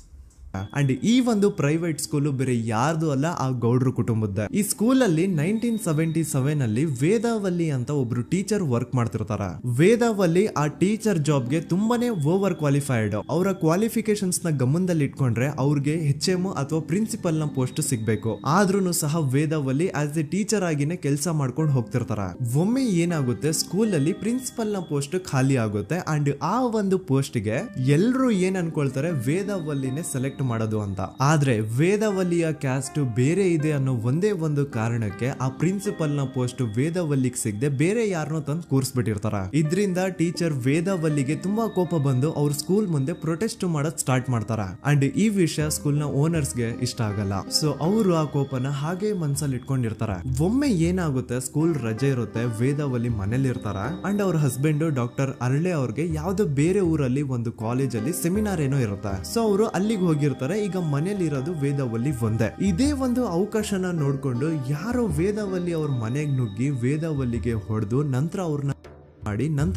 S1: ಅಂಡ್ ಈ ಒಂದು ಪ್ರೈವೇಟ್ ಸ್ಕೂಲು ಬೇರೆ ಯಾರ್ದು ಅಲ್ಲ, ಆ ಗೌಡ್ರು ಕುಟುಂಬದ. ಈ ಸ್ಕೂಲ್ ಅಲ್ಲಿ 1977 ಅಲ್ಲಿ ವೇದಾವಲ್ಲಿ ಅಂತ ಒಬ್ರು ಟೀಚರ್ ವರ್ಕ್ ಮಾಡ್ತಿರ್ತಾರ. ವೇದಾವಲ್ಲಿ ಆ ಟೀಚರ್ ಜಾಬ್ ಗೆ ತುಂಬಾನೇ ಓವರ್ ಕ್ವಾಲಿಫೈಡ್. ಅವರ ಕ್ವಾಲಿಫಿಕೇಶನ್ಸ್ ನ ಗಮನದಲ್ಲಿ ಇಟ್ಕೊಂಡ್ರೆ ಅವ್ರಿಗೆ HM ಅಥವಾ ಪ್ರಿನ್ಸಿಪಲ್ ನ ಪೋಸ್ಟ್ ಸಿಗ್ಬೇಕು. ಆದ್ರೂ ಸಹ ವೇದಾವಲ್ಲಿ ಆಸ್ ಎ ಟೀಚರ್ ಆಗಿನೇ ಕೆಲಸ ಮಾಡ್ಕೊಂಡು ಹೋಗ್ತಿರ್ತಾರ. ಒಮ್ಮೆ ಏನಾಗುತ್ತೆ, ಸ್ಕೂಲ್ ಅಲ್ಲಿ ಪ್ರಿನ್ಸಿಪಲ್ ನ ಪೋಸ್ಟ್ ಖಾಲಿ ಆಗುತ್ತೆ ಅಂಡ್ ಆ ಒಂದು ಪೋಸ್ಟ್ ಗೆ ಎಲ್ರು ಏನ್ ಅನ್ಕೊಳ್ತಾರೆ, ವೇದಾವಲ್ಲಿನೇ ಸೆಲೆಕ್ಟ್ ಮಾಡೋದು ಅಂತ. ಆದ್ರೆ ವೇದಾವಲ್ಲಿಯ ಕ್ಯಾಸ್ಟ್ ಬೇರೆ ಇದೆ ಅನ್ನೋ ಒಂದೇ ಒಂದು ಕಾರಣಕ್ಕೆ ಆ ಪ್ರಿನ್ಸಿಪಲ್ ನ ಪೋಸ್ಟ್ ವೇದಾವಲ್ಲಿಗೆ ಸಿಗದೆ ಬೇರೆ ಯಾರನ್ನೋ ತಂದು ಕೂರಿಸ್ಬಿಟ್ಟಿರ್ತಾರ. ಇದರಿಂದ ಟೀಚರ್ ವೇದಾವಲ್ಲಿಗೆ ತುಂಬಾ ಕೋಪ ಬಂದು ಅವ್ರ ಸ್ಕೂಲ್ ಮುಂದೆ ಪ್ರೊಟೆಸ್ಟ್ ಮಾಡೋದ್ ಸ್ಟಾರ್ಟ್ ಮಾಡ್ತಾರ. ಅಂಡ್ ಈ ವಿಷಯ ಸ್ಕೂಲ್ ನ ಓನರ್ಸ್ ಗೆ ಇಷ್ಟ ಆಗಲ್ಲ. ಸೊ ಅವರು ಆ ಕೋಪನ ಹಾಗೆ ಮನ್ಸಲ್ಲಿ ಇಟ್ಕೊಂಡಿರ್ತಾರೆ. ಒಮ್ಮೆ ಏನಾಗುತ್ತೆ, ಸ್ಕೂಲ್ ರಜೆ ಇರುತ್ತೆ, ವೇದಾವಲ್ಲಿ ಮನೇಲಿ ಇರ್ತಾರ ಅಂಡ್ ಅವ್ರ ಹಸ್ಬೆಂಡ್ ಡಾಕ್ಟರ್ ಅರಳೆ ಅವ್ರಿಗೆ ಯಾವ್ದೋ ಬೇರೆ ಊರಲ್ಲಿ ಒಂದು ಕಾಲೇಜ್ ಅಲ್ಲಿ ಸೆಮಿನಾರ್ ಏನೋ ಇರುತ್ತೆ. ಸೊ ಅವರು ಅಲ್ಲಿಗೆ ಹೋಗಿರ್ತಾರೆ. ಈಗ ಮನೇಲಿ ಇರೋದು ವೇದಾವಲ್ಲಿ ಒಂದೇ. ಇದೇ ಒಂದು ಅವಕಾಶನ ನೋಡ್ಕೊಂಡು ಯಾರೋ ವೇದಾವಲ್ಲಿ ಅವ್ರ ಮನೆಗೆ ನುಗ್ಗಿ ವೇದಾವಲ್ಲಿಗೆ ಹೊಡೆದು ನಂತರ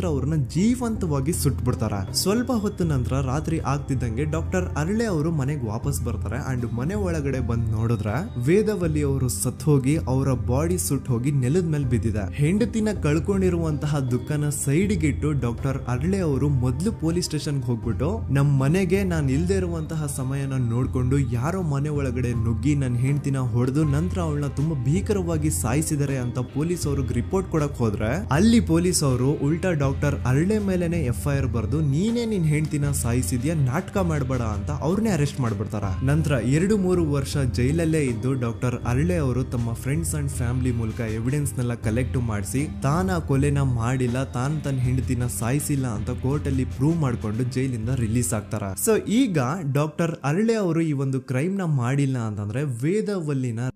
S1: ಅವ್ರನ್ನ ಜೀವಂತವಾಗಿ ಸುಟ್ಬಿಡ್ತಾರ. ಸ್ವಲ್ಪ ಹೊತ್ತು ನಂತರ ರಾತ್ರಿ ಆಗ್ತಿದ್ದಂಗೆ ಡಾಕ್ಟರ್ ಅರಳೆ ಅವರು ಮನೆಗೆ ವಾಪಸ್ ಬರ್ತಾರೆ ಅಂಡ್ ಮನೆ ಒಳಗಡೆ ಬಂದ್ ನೋಡಿದ್ರೆ ವೇದಾವಲ್ಲಿ ಅವರು ಸತ್ ಹೋಗಿ ಅವರ ಬಾಡಿ ಸುಟ್ ಹೋಗಿ ನೆಲದ ಮೇಲೆ ಬಿದ್ದಿದೆ. ಹೆಂಡತಿನ ಕಳ್ಕೊಂಡಿರುವಂತಹ ದುಃಖನ ಸೈಡ್ಗೆ ಇಟ್ಟು ಡಾಕ್ಟರ್ ಅರಳೆ ಅವರು ಮೊದ್ಲು ಪೊಲೀಸ್ ಸ್ಟೇಷನ್ ಹೋಗ್ಬಿಟ್ಟು ನಮ್ ಮನೆಗೆ ನಾನ್ ಇಲ್ದೇ ಇರುವಂತಹ ಸಮಯನ ನೋಡ್ಕೊಂಡು ಯಾರೋ ಮನೆ ಒಳಗಡೆ ನುಗ್ಗಿ ನನ್ನ ಹೆಂಡತಿನ ಹೊಡೆದು ನಂತರ ಅವಳನ್ನ ತುಂಬಾ ಭೀಕರವಾಗಿ ಸಾಯಿಸಿದರೆ ಅಂತ ಪೊಲೀಸ್ ಅವ್ರಿಗೆ ರಿಪೋರ್ಟ್ ಕೊಡಕ್ ಹೋದ್ರೆ ಅಲ್ಲಿ ಪೊಲೀಸ್ ಅವರು ಉಲ್ಟಾ ಡಾಕ್ಟರ್ ಅರಳೆ ಮೇಲೆನೆ FIR ಬರ್ದು ನೀನೇ ನಿನ್ ಹೆಂಡತಿನ ಸಾಯಿಸಿದ್ಯಾ, ನಾಟಕ ಮಾಡಬೇಡ ಅಂತ ಅವ್ರನ್ನೇ ಅರೆಸ್ಟ್ ಮಾಡ್ಬಿಡ್ತಾರ. ನಂತರ 2-3 ವರ್ಷ ಜೈಲಲ್ಲೇ ಇದ್ದು ಡಾಕ್ಟರ್ ಅರಳೆ ಅವರು ತಮ್ಮ ಫ್ರೆಂಡ್ಸ್ ಅಂಡ್ ಫ್ಯಾಮಿಲಿ ಮೂಲಕ ಎವಿಡೆನ್ಸ್ ನೆಲ್ಲ ಕಲೆಕ್ಟ್ ಮಾಡಿಸಿ ತಾನ ಕೊಲೆನ ಮಾಡಿಲ್ಲ, ತನ್ನ ಹೆಂಡತಿನ ಸಾಯಿಸಿಲ್ಲ ಅಂತ ಕೋರ್ಟ್ ಅಲ್ಲಿ ಪ್ರೂವ್ ಮಾಡ್ಕೊಂಡು ಜೈಲಿಂದ ರಿಲೀಸ್ ಆಗ್ತಾರ. ಸೊ ಈಗ ಡಾಕ್ಟರ್ ಅರಳೆ ಅವರು ಈ ಒಂದು ಕ್ರೈಮ್ ನ ಮಾಡಿಲ್ಲ ಅಂತಂದ್ರೆ ವೇದಾವಲ್ಲಿನ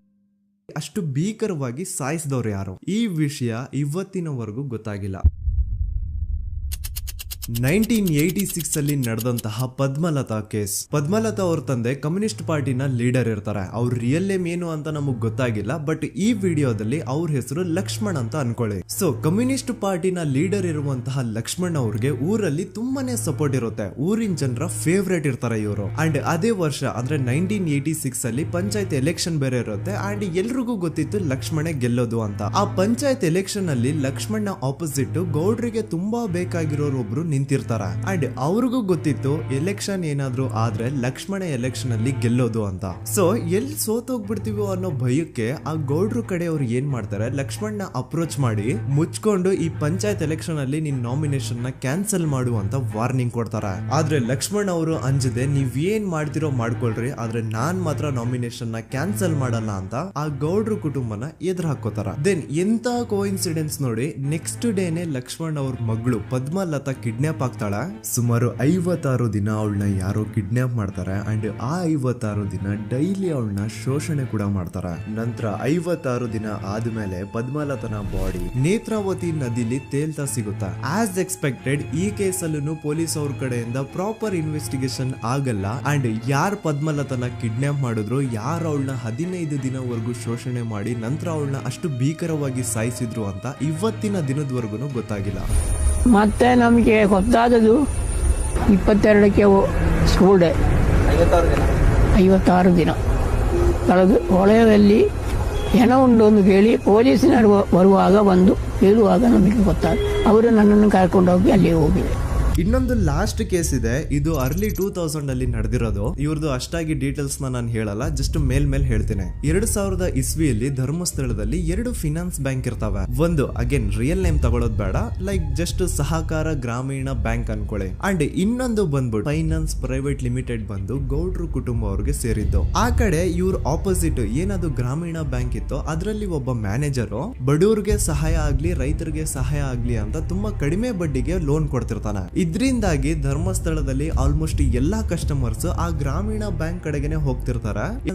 S1: ಅಷ್ಟು ಭೀಕರವಾಗಿ ಸಾಯಿಸಿದವ್ರು ಯಾರು, ಈ ವಿಷಯ ಇವತ್ತಿನವರೆಗೂ ಗೊತ್ತಾಗಿಲ್ಲ. 1986 ಅಲ್ಲಿ ನಡೆದಂತಹ ಪದ್ಮಲತಾ ಕೇಸ್. ಪದ್ಮಲತಾ ಅವ್ರ ತಂದೆ ಕಮ್ಯುನಿಸ್ಟ್ ಪಾರ್ಟಿನ ಲೀಡರ್ ಇರ್ತಾರೆ. ಅವ್ರ ರಿಯಲ್ ನೇಮ್ ಏನು ಅಂತ ನಮಗ್ ಗೊತ್ತಾಗಿಲ್ಲ, ಬಟ್ ಈ ವಿಡಿಯೋದಲ್ಲಿ ಅವ್ರ ಹೆಸರು ಲಕ್ಷ್ಮಣ್ ಅಂತ ಅನ್ಕೊಳ್ಳಿ. ಸೊ ಕಮ್ಯುನಿಸ್ಟ್ ಪಾರ್ಟಿನ ಲೀಡರ್ ಇರುವಂತಹ ಲಕ್ಷ್ಮಣ್ ಅವ್ರಿಗೆ ಊರಲ್ಲಿ ತುಂಬಾನೇ ಸಪೋರ್ಟ್ ಇರುತ್ತೆ, ಊರಿನ ಜನರ ಫೇವ್ರೇಟ್ ಇರ್ತಾರೆ ಇವರು. ಅಂಡ್ ಅದೇ ವರ್ಷ ಅಂದ್ರೆ 1986 ಅಲ್ಲಿ ಪಂಚಾಯತ್ ಎಲೆಕ್ಷನ್ ಬೇರೆ ಇರುತ್ತೆ ಅಂಡ್ ಎಲ್ರಿಗೂ ಗೊತ್ತಿತ್ತು ಲಕ್ಷ್ಮಣೆ ಗೆಲ್ಲೋದು ಅಂತ. ಆ ಪಂಚಾಯತ್ ಎಲೆಕ್ಷನ್ ಅಲ್ಲಿ ಲಕ್ಷ್ಮಣ್ ಆಪೋಸಿಟ್ ಗೌಡ್ರಿಗೆ ತುಂಬಾ ಬೇಕಾಗಿರೋರು ಒಬ್ರು ನಿಂತಿರ್ತಾರ ಅಂಡ್ ಅವ್ರಿಗೂ ಗೊತ್ತಿತ್ತು ಎಲೆಕ್ಷನ್ ಏನಾದ್ರು ಆದ್ರೆ ಲಕ್ಷ್ಮಣ ಎಲೆಕ್ಷನ್ ಅಲ್ಲಿ ಗೆಲ್ಲೋದು ಅಂತ. ಸೊ ಎಲ್ಲಿ ಸೋತೋಗ್ಬಿಡ್ತೀವೋ ಅನ್ನೋ ಭಯಕ್ಕೆ ಆ ಗೌಡ್ರು ಕಡೆ ಅವ್ರು ಏನ್ ಮಾಡ್ತಾರೆ, ಲಕ್ಷ್ಮಣ್ನ ಅಪ್ರೋಚ್ ಮಾಡಿ ಮುಚ್ಕೊಂಡು ಈ ಪಂಚಾಯತ್ ಎಲೆಕ್ಷನ್ ಅಲ್ಲಿ ನಿನ್ ನಾಮಿನೇಷನ್ ನ ಕ್ಯಾನ್ಸಲ್ ಮಾಡು ಅಂತ ವಾರ್ನಿಂಗ್ ಕೊಡ್ತಾರ. ಆದ್ರೆ ಲಕ್ಷ್ಮಣ್ ಅವರು ಅಂಜದೆ ನೀವ್ ಏನ್ ಮಾಡ್ತಿರೋ ಮಾಡ್ಕೊಳ್ರಿ, ಆದ್ರೆ ನಾನ್ ಮಾತ್ರ ನಾಮಿನೇಷನ್ ನ ಕ್ಯಾನ್ಸಲ್ ಮಾಡಲ್ಲ ಅಂತ ಆ ಗೌಡ್ರು ಕುಟುಂಬನ ಎದುರು ಹಾಕೋತಾರ. ದೆನ್ ಎಂತ ಕೋಇನ್ಸಿಡೆನ್ಸ್ ನೋಡಿ, ನೆಕ್ಸ್ಟ್ ಡೇನೆ ಲಕ್ಷ್ಮಣ್ ಅವ್ರ ಮಗಳು ಪದ್ಮಲತಾ ಕಿಡ್ನಾಪ್ ಆಗ್ತಾಳ. ಸುಮಾರು 56 ದಿನ ಅವಳನ್ನ ಯಾರೋ ಕಿಡ್ನಾಪ್ ಮಾಡ್ತಾರೆ ಅಂಡ್ ಆ 56 ದಿನ ಡೈಲಿ ಅವಳನ್ನ ಶೋಷಣೆ ಕೂಡ ಮಾಡ್ತಾರ. ನಂತರ 56 ದಿನ ಆದ್ಮೇಲೆ ಪದ್ಮಲತನ ಬಾಡಿ ನೇತ್ರಾವತಿ ನದಿಲಿ ತೇಲ್ತಾ ಸಿಗುತ್ತಾ. ಆಸ್ ಎಕ್ಸ್ಪೆಕ್ಟೆಡ್ ಈ ಕೇಸಲ್ಲೂ ಪೊಲೀಸ್ ಅವ್ರ ಕಡೆಯಿಂದ ಪ್ರಾಪರ್ ಇನ್ವೆಸ್ಟಿಗೇಷನ್ ಆಗಲ್ಲ ಅಂಡ್ ಯಾರ್ ಪದ್ಮಲತನ ಕಿಡ್ನಾಪ್ ಮಾಡಿದ್ರು, ಯಾರು ಅವಳನ್ನ 15 ದಿನವರೆಗೂ ಶೋಷಣೆ ಮಾಡಿ ನಂತರ ಅವಳನ್ನ ಅಷ್ಟು ಭೀಕರವಾಗಿ ಸಾಯಿಸಿದ್ರು ಅಂತ ಇವತ್ತಿನ ದಿನದವರೆಗೂ ಗೊತ್ತಾಗಿಲ್ಲ.
S2: ಮತ್ತೆ ನಮಗೆ ಗೊತ್ತಾದದು 22ಕ್ಕೆ ಸ್ಕೂಲ್ ಡೇ 56 ದಿನ ಕಳೆದು ಹೊಳೆಯಲ್ಲಿ ಹೆಣ ಉಂಡು ಅಂತ ಕೇಳಿ ಪೊಲೀಸಿನವರು ಬರುವಾಗ ಬಂದು ಹೇಳುವಾಗ ನಮಗೆ ಗೊತ್ತಾಗ ಅವರು ನನ್ನನ್ನು ಕರ್ಕೊಂಡೋಗಿ ಅಲ್ಲಿ ಹೋಗಿವೆ.
S1: ಇನ್ನೊಂದು ಲಾಸ್ಟ್ ಕೇಸ್ ಇದೆ, ಇದು ಅರ್ಲಿ 2000 ಅಲ್ಲಿ ನಡೆದಿರೋದು. ಇವ್ರದ್ದು ಅಷ್ಟಾಗಿ ಡೀಟೇಲ್ಸ್ ನಾನು ಹೇಳಲ್ಲ, ಜಸ್ಟ್ ಮೇಲ್ ಹೇಳ್ತೀನಿ. 2000 ಇಸ್ವಿಯಲ್ಲಿ ಧರ್ಮಸ್ಥಳದಲ್ಲಿ 2 ಫಿನಾನ್ಸ್ ಬ್ಯಾಂಕ್ ಇರ್ತಾವೆ. ಒಂದು ಅಗೇನ್ ರಿಯಲ್ ನೇಮ್ ತಗೊಳ್ಳೋದು ಬೇಡ, ಲೈಕ್ ಜಸ್ಟ್ ಸಹಕಾರ ಗ್ರಾಮೀಣ ಬ್ಯಾಂಕ್ ಅನ್ಕೊಳ್ಳಿ. ಅಂಡ್ ಇನ್ನೊಂದು ಬಂದ್ಬಿಟ್ಟು ಫೈನಾನ್ಸ್ ಪ್ರೈವೇಟ್ ಲಿಮಿಟೆಡ್ ಬಂದು ಗೌಡ್ರು ಕುಟುಂಬ ಅವ್ರಿಗೆ ಸೇರಿದ್ದು. ಆ ಕಡೆ ಇವ್ರ ಆಪೋಸಿಟ್ ಏನದು ಗ್ರಾಮೀಣ ಬ್ಯಾಂಕ್ ಇತ್ತು, ಅದರಲ್ಲಿ ಒಬ್ಬ ಮ್ಯಾನೇಜರ್ ಬಡವ್ರಿಗೆ ಸಹಾಯ ಆಗ್ಲಿ ರೈತರಿಗೆ ಸಹಾಯ ಆಗ್ಲಿ ಅಂತ ತುಂಬಾ ಕಡಿಮೆ ಬಡ್ಡಿಗೆ ಲೋನ್ ಕೊಡ್ತಿರ್ತಾನೆ. ಇದರಿಂದಾಗಿ ಧರ್ಮಸ್ಥಳದಲ್ಲಿ ಆಲ್ಮೋಸ್ಟ್ ಎಲ್ಲಾ ಕಸ್ಟಮರ್ಸ್ ಆ ಗ್ರಾಮೀಣ ಬ್ಯಾಂಕ್ ಕಡೆಗೆ ಹೋಗ್ತಿರ್ತಾರೆ,